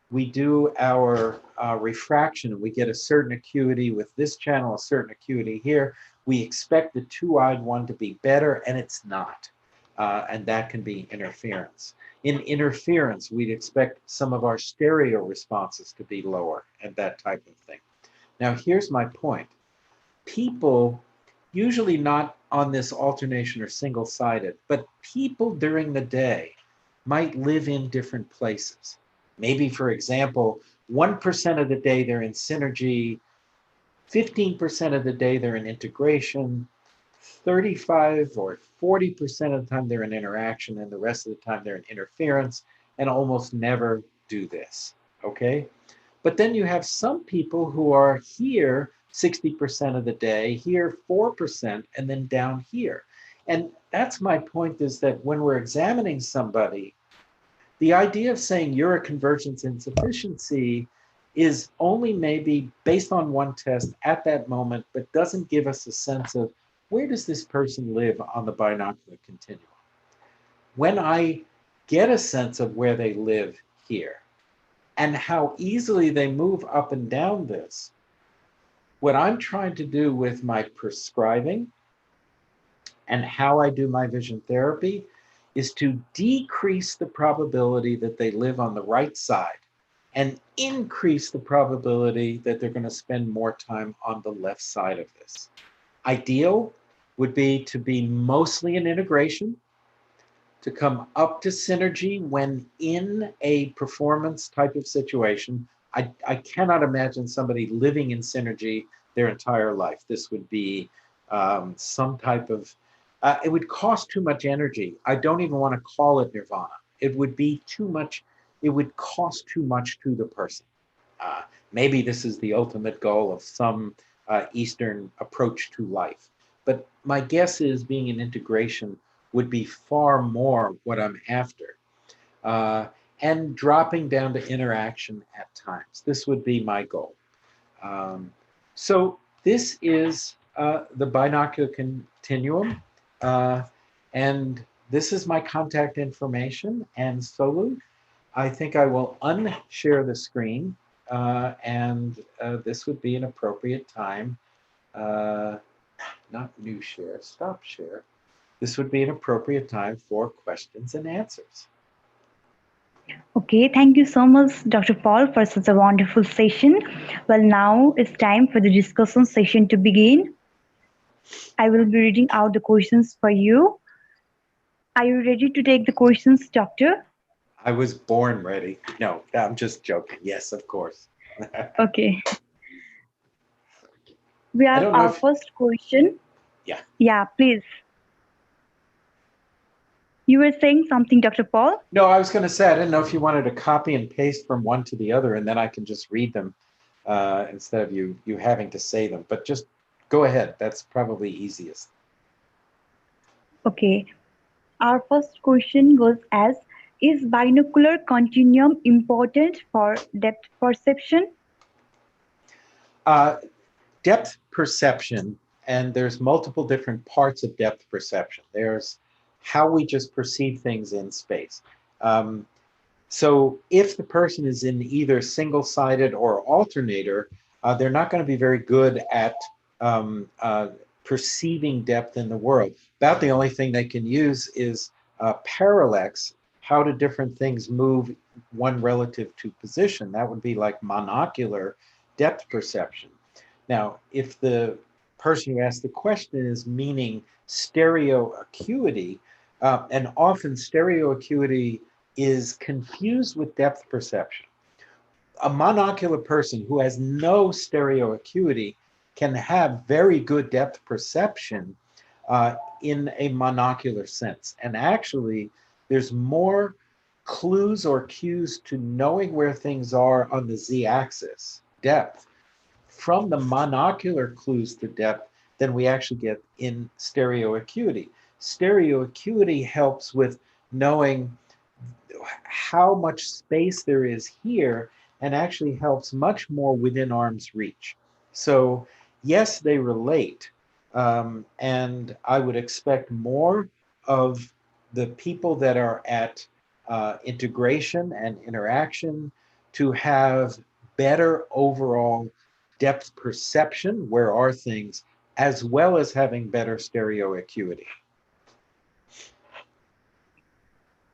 Speaker 2: We do our refraction, and we get a certain acuity with this channel, a certain acuity here. We expect the two-eyed one to be better, and it's not. and that can be interference. In interference, we'd expect some of our stereo responses to be lower and that type of thing. Now, here's my point. People, usually not on this alternation or single-sided, but people during the day might live in different places. Maybe, for example, 1% of the day they're in synergy, 15% of the day they're in integration, 35 or 40% of the time they're in interaction, and the rest of the time they're in interference, and almost never do this, okay? But then you have some people who are here 60% of the day, here 4%, and then down here. And that's my point, is that when we're examining somebody, the idea of saying you're a convergence insufficiency is only maybe based on one test at that moment, but doesn't give us a sense of where does this person live on the binocular continuum. When I get a sense of where they live here and how easily they move up and down this, what I'm trying to do with my prescribing and how I do my vision therapy is to decrease the probability that they live on the right side and increase the probability that they're going to spend more time on the left side of this. Ideal would be to be mostly in integration, to come up to synergy when in a performance type of situation. I cannot imagine somebody living in synergy their entire life. This would be some type of, it would cost too much energy. I don't even want to call it nirvana. It would be too much, it would cost too much to the person. Maybe this is the ultimate goal of some Eastern approach to life. But my guess is being in integration would be far more what I'm after. And dropping down to interaction at times. This would be my goal. So this is the binocular continuum. And this is my contact information. And Solu, I think I will unshare the screen. And this would be an appropriate time. Not new share, stop share. This would be an appropriate time for questions and answers.
Speaker 1: Okay, thank you so much, Dr. Paul, for such a wonderful session. Well, now it's time for the discussion session to begin. I will be reading out the questions for you. Are you ready to take the questions, Doctor?
Speaker 2: I was born ready. No, I'm just joking. Yes, of course.
Speaker 1: Okay. We
Speaker 2: I
Speaker 1: have
Speaker 2: don't know
Speaker 1: our
Speaker 2: if,
Speaker 1: first question.
Speaker 2: yeah.
Speaker 1: Yeah, please. You were saying something, Dr. Paul?
Speaker 2: No, I was going to say, I didn't know if you wanted to copy and paste from one to the other, and then I can just read them instead of you having to say them. But just go ahead. That's probably easiest.
Speaker 1: Okay. Our first question goes as, is binocular continuum important for depth perception?
Speaker 2: Depth perception, and there's multiple different parts of depth perception. There's how we just perceive things in space. So if the person is in either single-sided or alternator, they're not going to be very good at perceiving depth in the world. About the only thing they can use is parallax, how do different things move one relative to position. That would be like monocular depth perception. Now, if the person who asked the question is meaning stereo acuity, and often stereo acuity is confused with depth perception. A monocular person who has no stereo acuity can have very good depth perception in a monocular sense. And actually, there's more clues or cues to knowing where things are on the z-axis, depth, from the monocular clues to depth than we actually get in stereo acuity. Stereo acuity helps with knowing how much space there is here, and actually helps much more within arm's reach. So yes, they relate. And I would expect more of the people that are at integration and interaction to have better overall depth perception, where are things, as well as having better stereo acuity.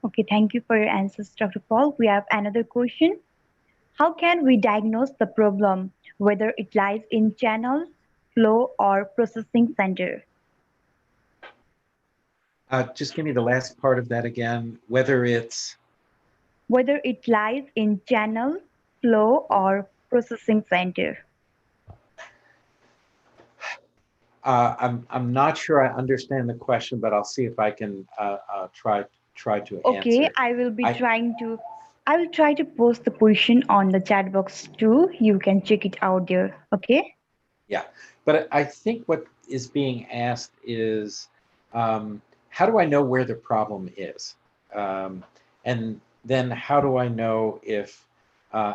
Speaker 1: Okay, thank you for your answers, Dr. Paul. We have another question. How can we diagnose the problem, whether it lies in channels, flow, or processing center?
Speaker 2: Just give me the last part of that again, whether it's,
Speaker 1: Whether it lies in channel, flow, or processing center.
Speaker 2: I'm not sure I understand the question, but I'll see if I can try to
Speaker 1: Okay,
Speaker 2: answer. I
Speaker 1: I will try to post the question on the chat box too. You can check it out there. Okay.
Speaker 2: Yeah, but I think what is being asked is, how do I know where the problem is? Um, and then how do I know if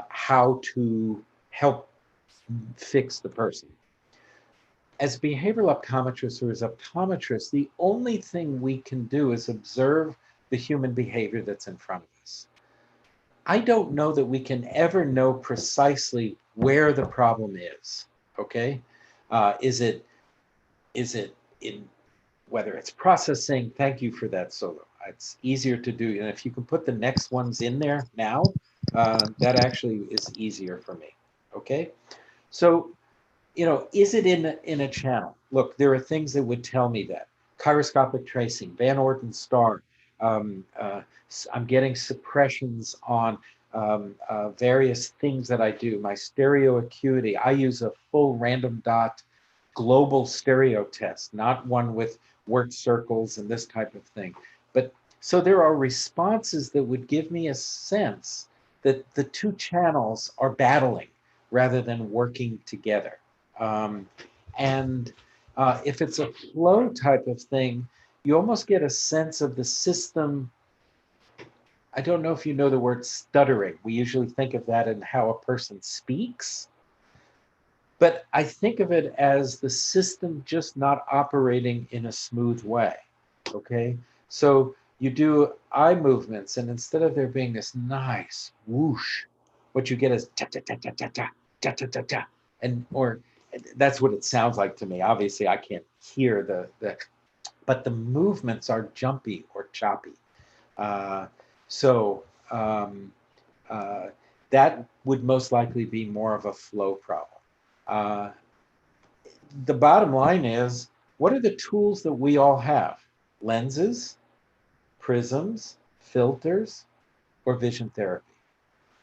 Speaker 2: how to help fix the person? As behavioral optometrists or as optometrists, the only thing we can do is observe the human behavior that's in front of us. I don't know that we can ever know precisely where the problem is. Okay, is it in whether it's processing? Thank you for that, Solo. It's easier to do, and if you can put the next ones in there now, that actually is easier for me. Okay, so is it in a channel? Look, there are things that would tell me that. Gyroscopic tracing, Van Orden star. I'm getting suppressions on various things that I do. My stereo acuity, I use a full random dot global stereo test, not one with worked circles and this type of thing. But so there are responses that would give me a sense that the two channels are battling rather than working together. Um, and if it's a flow type of thing, you almost get a sense of the system. I don't know if you know the word stuttering. We usually think of that in how a person speaks, but I think of it as the system just not operating in a smooth way. Okay. So you do eye movements, and instead of there being this nice whoosh, what you get is ta ta ta ta ta ta ta ta ta ta, and or that's what it sounds like to me. Obviously, I can't hear but the movements are jumpy or choppy. Uh, so uh, that would most likely be more of a flow problem. Uh, the bottom line is, what are the tools that we all have? Lenses, prisms, filters, or vision therapy.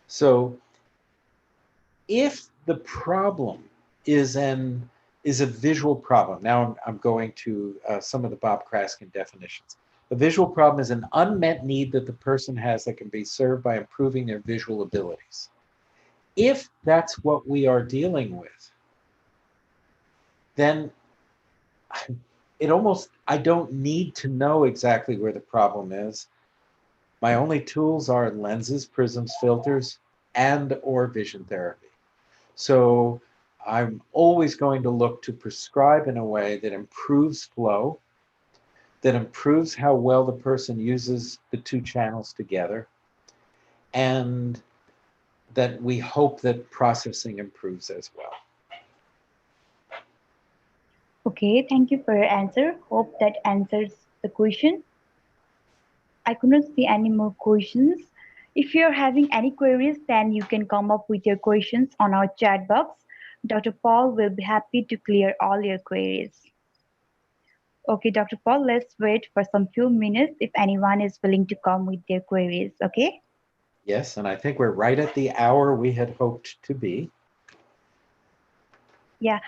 Speaker 2: So if the problem is a visual problem, now I'm going to some of the Bob Kraskin definitions. A visual problem is an unmet need that the person has that can be served by improving their visual abilities. If that's what we are dealing with, then I don't need to know exactly where the problem is. My only tools are lenses, prisms, filters, and or vision therapy. So I'm always going to look to prescribe in a way that improves flow, that improves how well the person uses the two channels together, and that we hope that processing improves as well.
Speaker 1: Okay, thank you for your answer. Hope that answers the question. I could not see any more questions. If you're having any queries, then you can come up with your questions on our chat box. Dr. Paul will be happy to clear all your queries. Okay, Dr. Paul, let's wait for some few minutes if anyone is willing to come with their queries, okay?
Speaker 2: Yes, and I think we're right at the hour we had hoped to be.
Speaker 1: Yeah,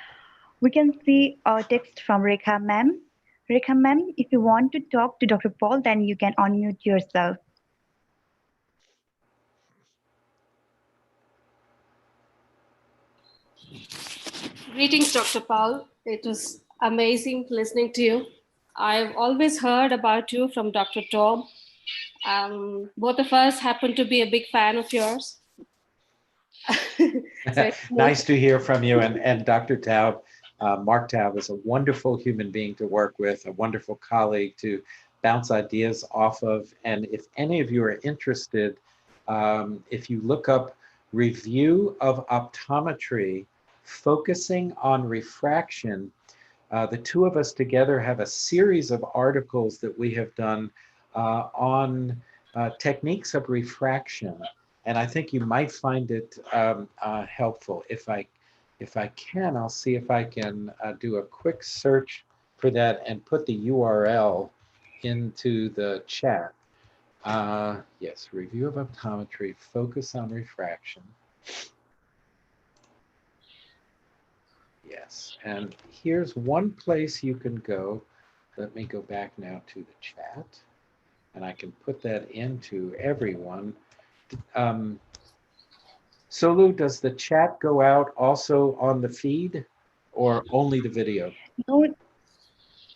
Speaker 1: we can see a text from Rekha ma'am. Rekha ma'am, if you want to talk to Dr. Paul, then you can unmute yourself.
Speaker 3: Greetings, Dr. Paul. It was amazing listening to you. I've always heard about you from Dr. Tom. Both of us happen to be a big fan of yours. So
Speaker 2: Nice to hear from you. And Dr. Taub, Mark Taub is a wonderful human being to work with, a wonderful colleague to bounce ideas off of. And if any of you are interested, if you look up Review of Optometry, focusing on refraction, the two of us together have a series of articles that we have done on techniques of refraction, and I think you might find it helpful. If I can, I'll see if I can do a quick search for that and put the URL into the chat. Yes, review of optometry, focus on refraction. Yes, and here's one place you can go. Let me go back now to the chat, and I can put that into everyone. Solu, does the chat go out also on the feed or only the video?
Speaker 1: No,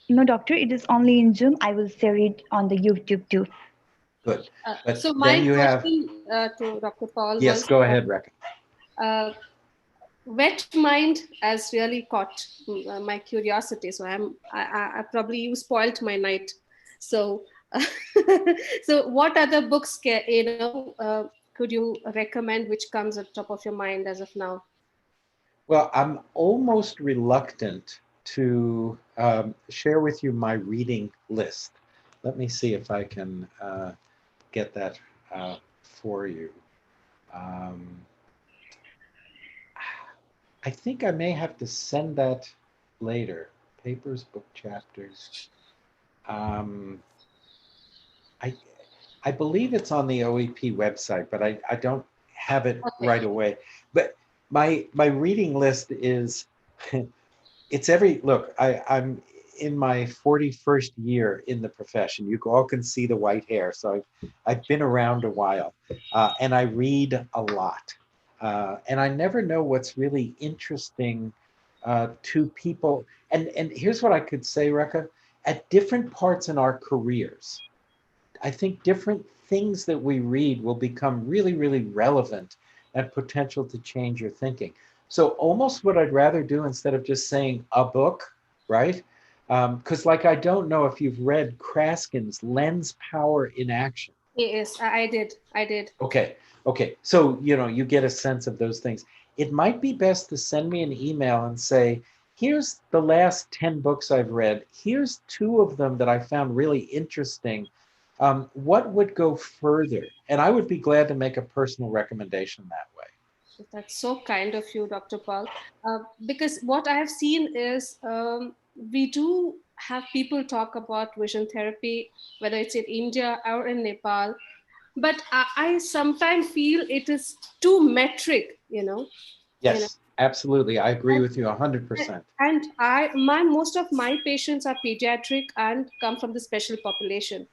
Speaker 1: no, doctor, it is only in Zoom. I will share it on the YouTube too.
Speaker 2: Good. But
Speaker 3: So
Speaker 2: then
Speaker 3: my
Speaker 2: you have,
Speaker 3: question to Dr. Paul
Speaker 2: yes,
Speaker 3: was,
Speaker 2: go ahead, Rekha.
Speaker 3: wet mind has really caught my curiosity. So I probably you spoiled my night. So so what other books could you recommend which comes at top of your mind as of now?
Speaker 2: Well, I'm almost reluctant to share with you my reading list. Let me see if I can get that for you. I think I may have to send that later. Papers, book chapters. I believe it's on the OEP website, but I don't have it right away. But my reading list is, it's I'm in my 41st year in the profession. You all can see the white hair. So I've been around a while and I read a lot. And I never know what's really interesting to people. And here's what I could say, Rekha, at different parts in our careers, I think different things that we read will become really, really relevant and potential to change your thinking. So almost what I'd rather do instead of just saying a book, right? Because I don't know if you've read Kraskin's Lens Power in Action.
Speaker 3: Yes, I did.
Speaker 2: Okay. So, you get a sense of those things. It might be best to send me an email and say, here's the last 10 books I've read. Here's 2 of them that I found really interesting. What would go further? And I would be glad to make a personal recommendation that way.
Speaker 3: That's so kind of you, Dr. Paul. Because what I have seen is we do have people talk about vision therapy, whether it's in India or in Nepal. But I sometimes feel it is too metric,
Speaker 2: Yes, absolutely. I agree with you 100%.
Speaker 3: And most of my patients are pediatric and come from the special population.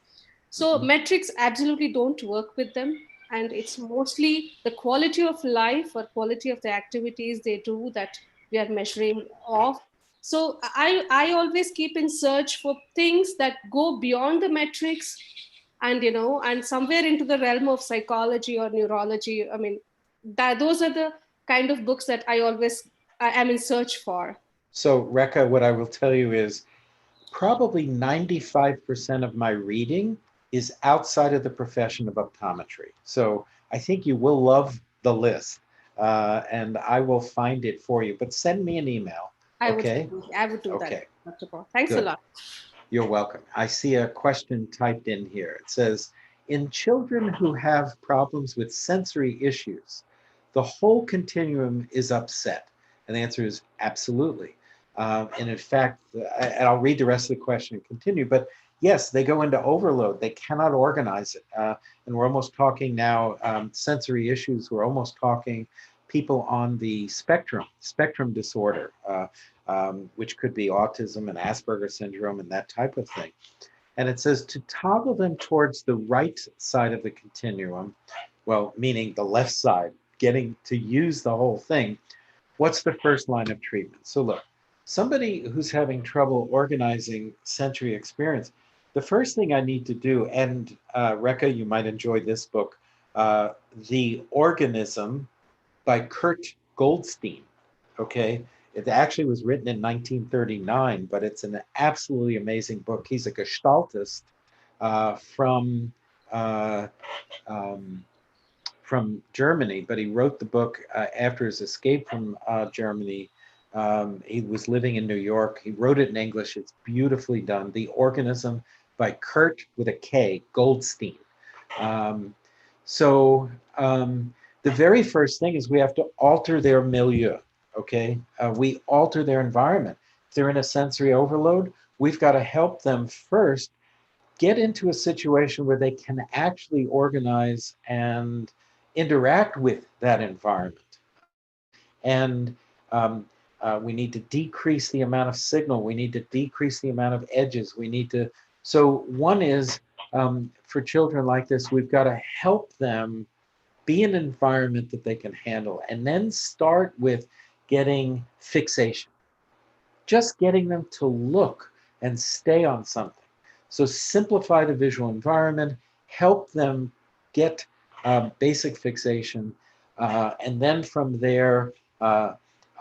Speaker 3: So metrics absolutely don't work with them. And it's mostly the quality of life or quality of the activities they do that we are measuring off. So I always keep in search for things that go beyond the metrics and somewhere into the realm of psychology or neurology. I mean, those are the kind of books that I am in search for.
Speaker 2: So, Rekha, what I will tell you is probably 95% of my reading is outside of the profession of optometry. So I think you will love the list and I will find it for you, but send me an email.
Speaker 3: I
Speaker 2: okay?
Speaker 3: would do that, Dr. Paul. Thanks a lot.
Speaker 2: You're welcome. I see a question typed in here. It says, in children who have problems with sensory issues, the whole continuum is upset. And the answer is absolutely. And in fact, and I'll read the rest of the question and continue, but yes, they go into overload. They cannot organize it. And we're almost talking now, sensory issues, we're almost talking people on the spectrum disorder, which could be autism and Asperger syndrome and that type of thing. And it says to toggle them towards the right side of the continuum, well, meaning the left side, getting to use the whole thing, what's the first line of treatment? So look, somebody who's having trouble organizing sensory experience, the first thing I need to do, and Rekha, you might enjoy this book, The Organism by Kurt Goldstein, okay? It actually was written in 1939, but it's an absolutely amazing book. He's a gestaltist from Germany, but he wrote the book after his escape from Germany. He was living in New York. He wrote it in English. It's beautifully done. The Organism by Kurt with a K, Goldstein. The very first thing is we have to alter their milieu, okay? We alter their environment. If they're in a sensory overload, we've got to help them first get into a situation where they can actually organize and interact with that environment. And we need to decrease the amount of signal. We need to decrease the amount of edges. We need to, so one is, for children like this, we've got to help them be in an environment that they can handle, and then start with getting fixation. Just getting them to look and stay on something. So simplify the visual environment, help them get basic fixation, and then from there, a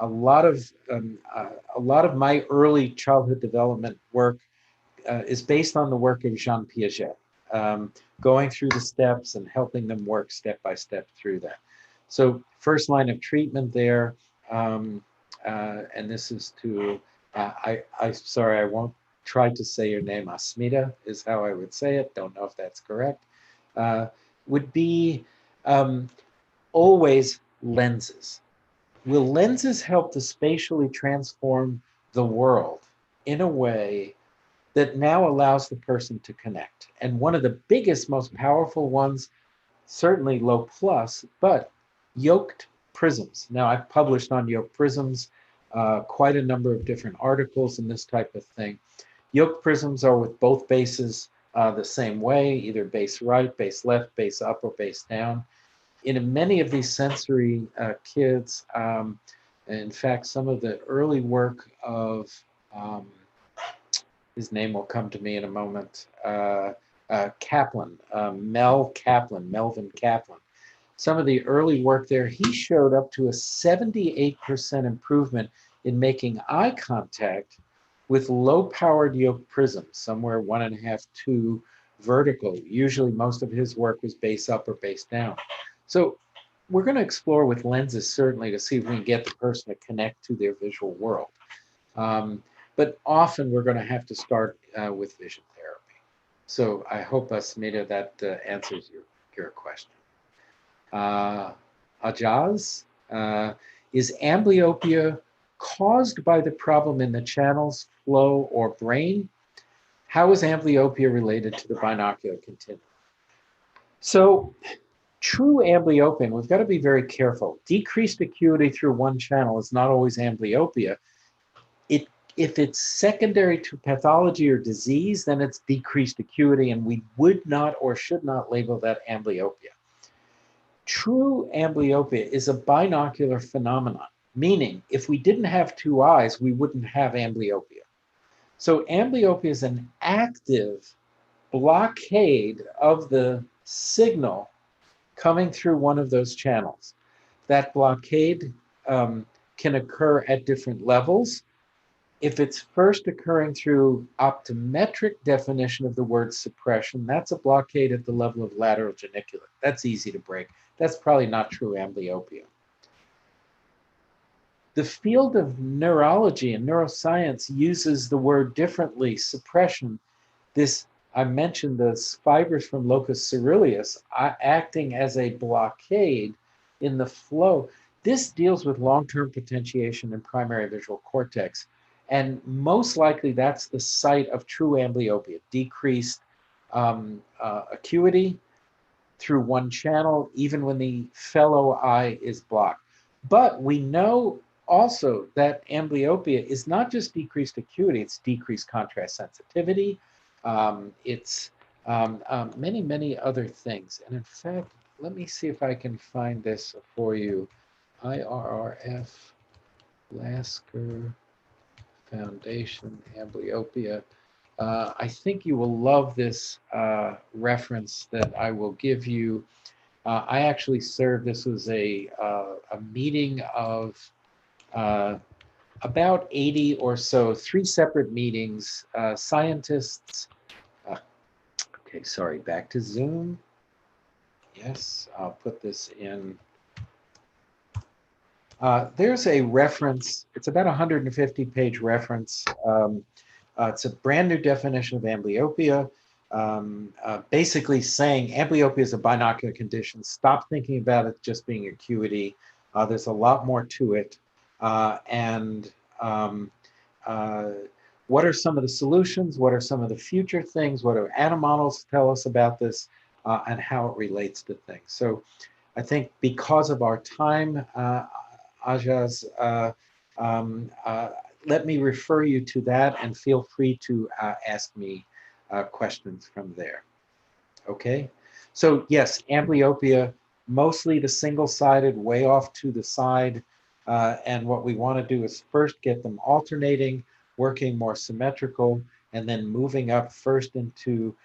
Speaker 2: lot of my early childhood development work is based on the work of Jean Piaget, going through the steps and helping them work step by step through that. So first line of treatment there, and this is to, sorry, I won't try to say your name. Asmita is how I would say it. Don't know if that's correct. Would be always lenses. Will lenses help to spatially transform the world in a way that now allows the person to connect? And one of the biggest, most powerful ones, certainly low plus, but yoked prisms. Now, I've published on yoked prisms quite a number of different articles and this type of thing. Yoked prisms are with both bases the same way, either base right, base left, base up, or base down. In many of these sensory kids, in fact, some of the early work of, his name will come to me in a moment, Kaplan, Melvin Kaplan. Some of the early work there, he showed up to a 78% improvement in making eye contact with low-powered yoked prisms, somewhere 1.5, 2 vertical. Usually most of his work was base up or base down. So we're going to explore with lenses, certainly, to see if we can get the person to connect to their visual world. But often we're going to have to start with vision therapy. So I hope, Asmita, that answers your question. Ajaz, is amblyopia caused by the problem in the channels, flow, or brain? How is amblyopia related to the binocular continuum? So true amblyopia, and we've got to be very careful. Decreased acuity through one channel is not always amblyopia. If it's secondary to pathology or disease, then it's decreased acuity, and we would not or should not label that amblyopia. True amblyopia is a binocular phenomenon, meaning if we didn't have two eyes, we wouldn't have amblyopia. So amblyopia is an active blockade of the signal coming through one of those channels. That blockade can occur at different levels. If it's first occurring through optometric definition of the word suppression, that's a blockade at the level of lateral geniculate. That's easy to break. That's probably not true amblyopia. The field of neurology and neuroscience uses the word differently, suppression. This, I mentioned the fibers from locus coeruleus acting as a blockade in the flow. This deals with long-term potentiation in primary visual cortex. And most likely that's the site of true amblyopia, decreased acuity through one channel, even when the fellow eye is blocked. But we know also that amblyopia is not just decreased acuity, it's decreased contrast sensitivity. It's many, many other things. And in fact, let me see if I can find this for you. IRRF, Lasker Foundation, amblyopia. I think you will love this reference that I will give you. I actually served, this was a meeting of about 80 or so, 3 separate meetings, scientists. Okay, sorry, back to Zoom. Yes, I'll put this in. There's a reference, it's about a 150-page reference. It's a brand new definition of amblyopia. basically saying amblyopia is a binocular condition. Stop thinking about it just being acuity. There's a lot more to it. And what are some of the solutions? What are some of the future things? What do animal models tell us about this, and how it relates to things? So I think because of our time, Ajaz, let me refer you to that, and feel free to ask me questions from there. Okay, so yes, amblyopia, mostly the single-sided, way off to the side. And what we want to do is first get them alternating, working more symmetrical, and then moving up first into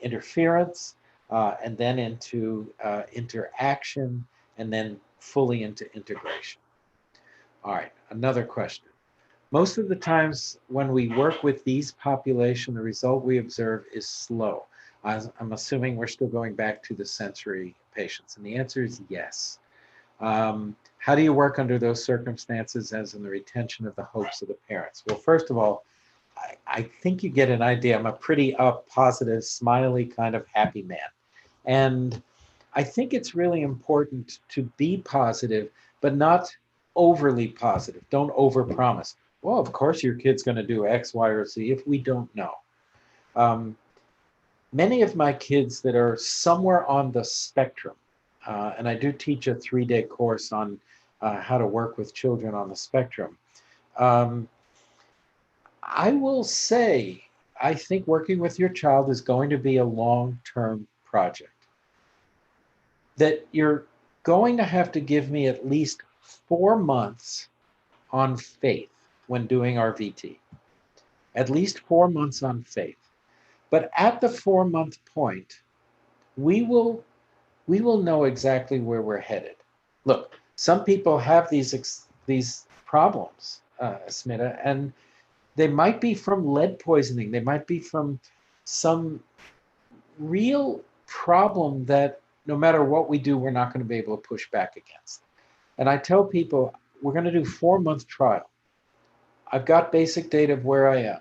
Speaker 2: interference, and then into interaction, and then fully into integration. All right, another question. Most of the times when we work with these population, the result we observe is slow. I'm assuming we're still going back to the sensory patients, and the answer is yes. How do you work under those circumstances, as in the retention of the hopes of the parents? Well, first of all, I think you get an idea. I'm a pretty positive, smiley, kind of happy man. And I think it's really important to be positive, but not overly positive. Don't overpromise. Well, of course your kid's going to do X, Y, or Z if we don't know. Many of my kids that are somewhere on the spectrum, and I do teach a 3-day course on how to work with children on the spectrum. I will say, I think working with your child is going to be a long-term project. That you're going to have to give me at least 4 months on faith when doing our VT. At least 4 months on faith. But at the 4-month point, we will know exactly where we're headed. Look, some people have these problems, Smita, and they might be from lead poisoning. They might be from some real problem that no matter what we do, we're not going to be able to push back against. And I tell people, we're going to do 4-month trial. I've got basic data of where I am.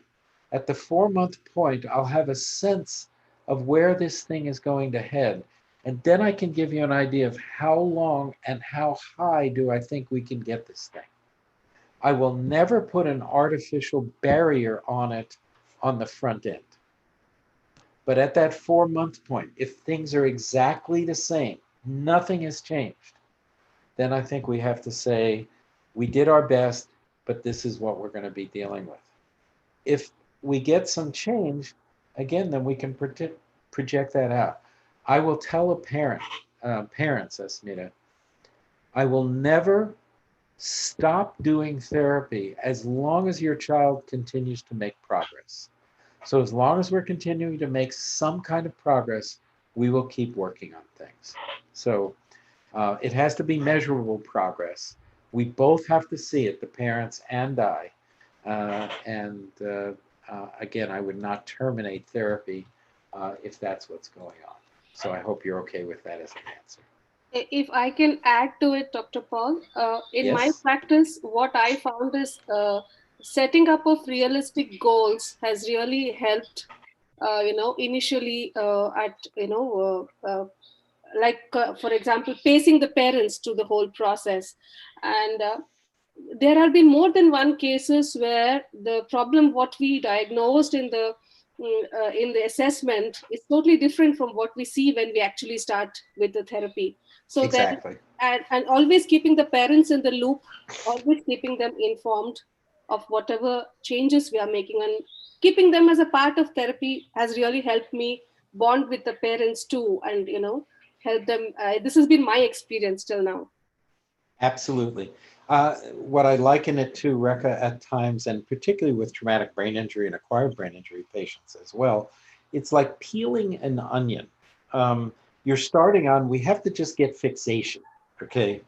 Speaker 2: At the 4-month point, I'll have a sense of where this thing is going to head. And then I can give you an idea of how long and how high do I think we can get this thing. I will never put an artificial barrier on it on the front end. But at that 4-month point, if things are exactly the same, nothing has changed, then I think we have to say, we did our best, but this is what we're going to be dealing with. If we get some change, again, then we can project that out. I will tell a parents, Asmita, I will never stop doing therapy as long as your child continues to make progress. So as long as we're continuing to make some kind of progress, we will keep working on things. So it has to be measurable progress. We both have to see it, the parents and I. Again, I would not terminate therapy if that's what's going on. So I hope you're okay with that as an answer.
Speaker 3: If I can add to it, Dr. Paul, in my
Speaker 2: Yes.
Speaker 3: practice, what I found is setting up of realistic goals has really helped, initially for example, pacing the parents to the whole process. And there have been more than one cases where the problem what we diagnosed in the assessment is totally different from what we see when we actually start with the therapy. So
Speaker 2: exactly.
Speaker 3: Then, and always keeping the parents in the loop, always keeping them informed of whatever changes we are making, and keeping them as a part of therapy has really helped me bond with the parents too, and help them. This has been my experience till now.
Speaker 2: Absolutely. What I liken it to, Rekha, at times, and particularly with traumatic brain injury and acquired brain injury patients as well, it's like peeling an onion. You're starting on, we have to just get fixation, okay?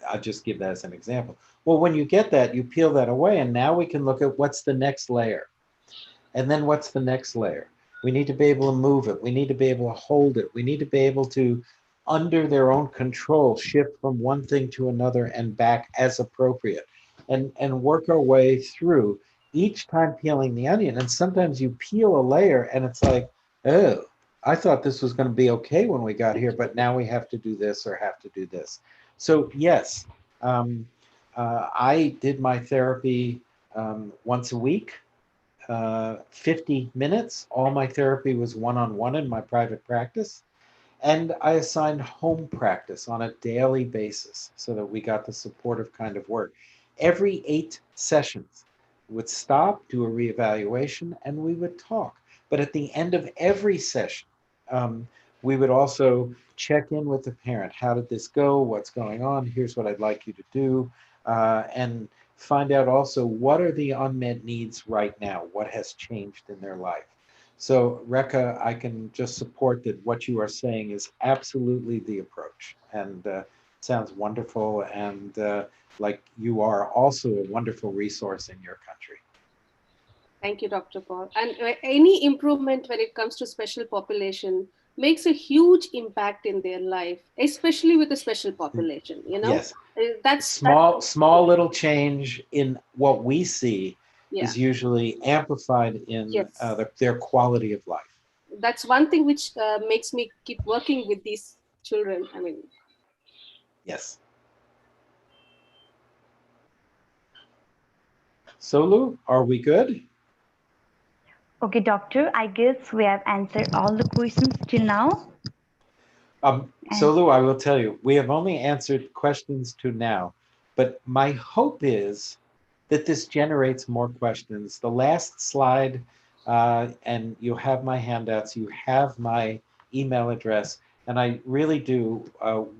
Speaker 2: I'll just give that as an example. Well, when you get that, you peel that away, and now we can look at what's the next layer. And then what's the next layer? We need to be able to move it. We need to be able to hold it. We need to be able to, under their own control, shift from one thing to another and back as appropriate, and work our way through, each time peeling the onion. And sometimes you peel a layer and it's like, oh, I thought this was going to be okay when we got here, but now we have to do this or have to do this. So yes, um, I did my therapy once a week, 50 minutes. All my therapy was one-on-one in my private practice. And I assigned home practice on a daily basis so that we got the supportive kind of work. Every 8 sessions, we would stop, do a reevaluation, and we would talk. But at the end of every session, we would also check in with the parent. How did this go? What's going on? Here's what I'd like you to do. And find out also what are the unmet needs right now? What has changed in their life? So, Rekha, I can just support that what you are saying is absolutely the approach, and sounds wonderful, and like you are also a wonderful resource in your country.
Speaker 3: Thank you, Dr. Paul. And any improvement when it comes to special population makes a huge impact in their life, especially with the special population. You know,
Speaker 2: Yes,
Speaker 3: that's
Speaker 2: small little change in what we see
Speaker 3: yeah.
Speaker 2: is usually amplified in
Speaker 3: Yes.
Speaker 2: their quality of life.
Speaker 3: That's one thing which makes me keep working with these children. I mean,
Speaker 2: yes. Solu, are we good?
Speaker 1: Okay, doctor, I guess we have answered all the questions till now. And
Speaker 2: Solu, I will tell you, we have only answered questions to now, but my hope is that this generates more questions. The last slide, and you have my handouts, you have my email address, and I really do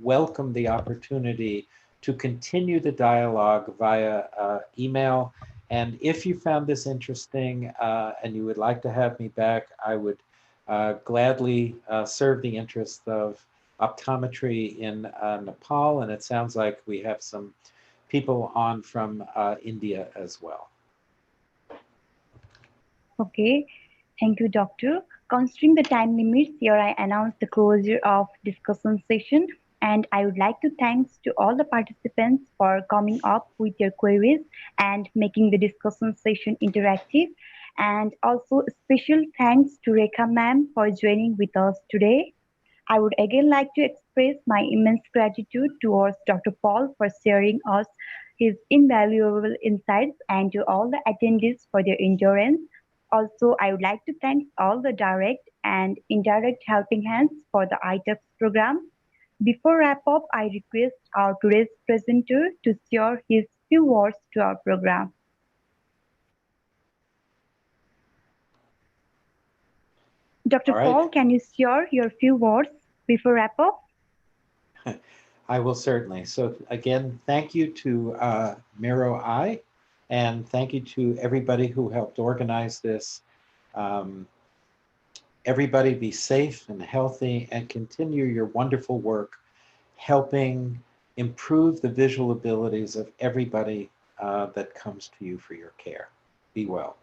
Speaker 2: welcome the opportunity to continue the dialogue via email. And if you found this interesting and you would like to have me back, I would gladly serve the interests of optometry in Nepal. And it sounds like we have some people on from India as well.
Speaker 1: okay, thank you, doctor. Considering the time limits, here I announce the closure of discussion session. And I would like to thanks to all the participants for coming up with your queries and making the discussion session interactive. And also special thanks to Rekha ma'am for joining with us today. I would again like to express my immense gratitude towards Dr. Paul for sharing us his invaluable insights and to all the attendees for their endurance. Also, I would like to thank all the direct and indirect helping hands for the ITEX program. Before wrap up, I request our today's presenter to share his few words to our program. Dr.
Speaker 2: All right.
Speaker 1: Paul, can you share your few words before wrap up?
Speaker 2: I will certainly. So again, thank you to Mero Eye, and thank you to everybody who helped organize this. Everybody be safe and healthy and continue your wonderful work helping improve the visual abilities of everybody that comes to you for your care. Be well.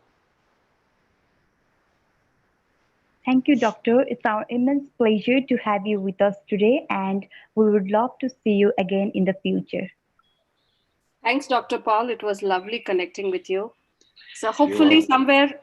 Speaker 1: Thank you, Doctor. It's our immense pleasure to have you with us today, and we would love to see you again in the future.
Speaker 3: thanks, Dr. Paul. It was lovely connecting with you. So hopefully somewhere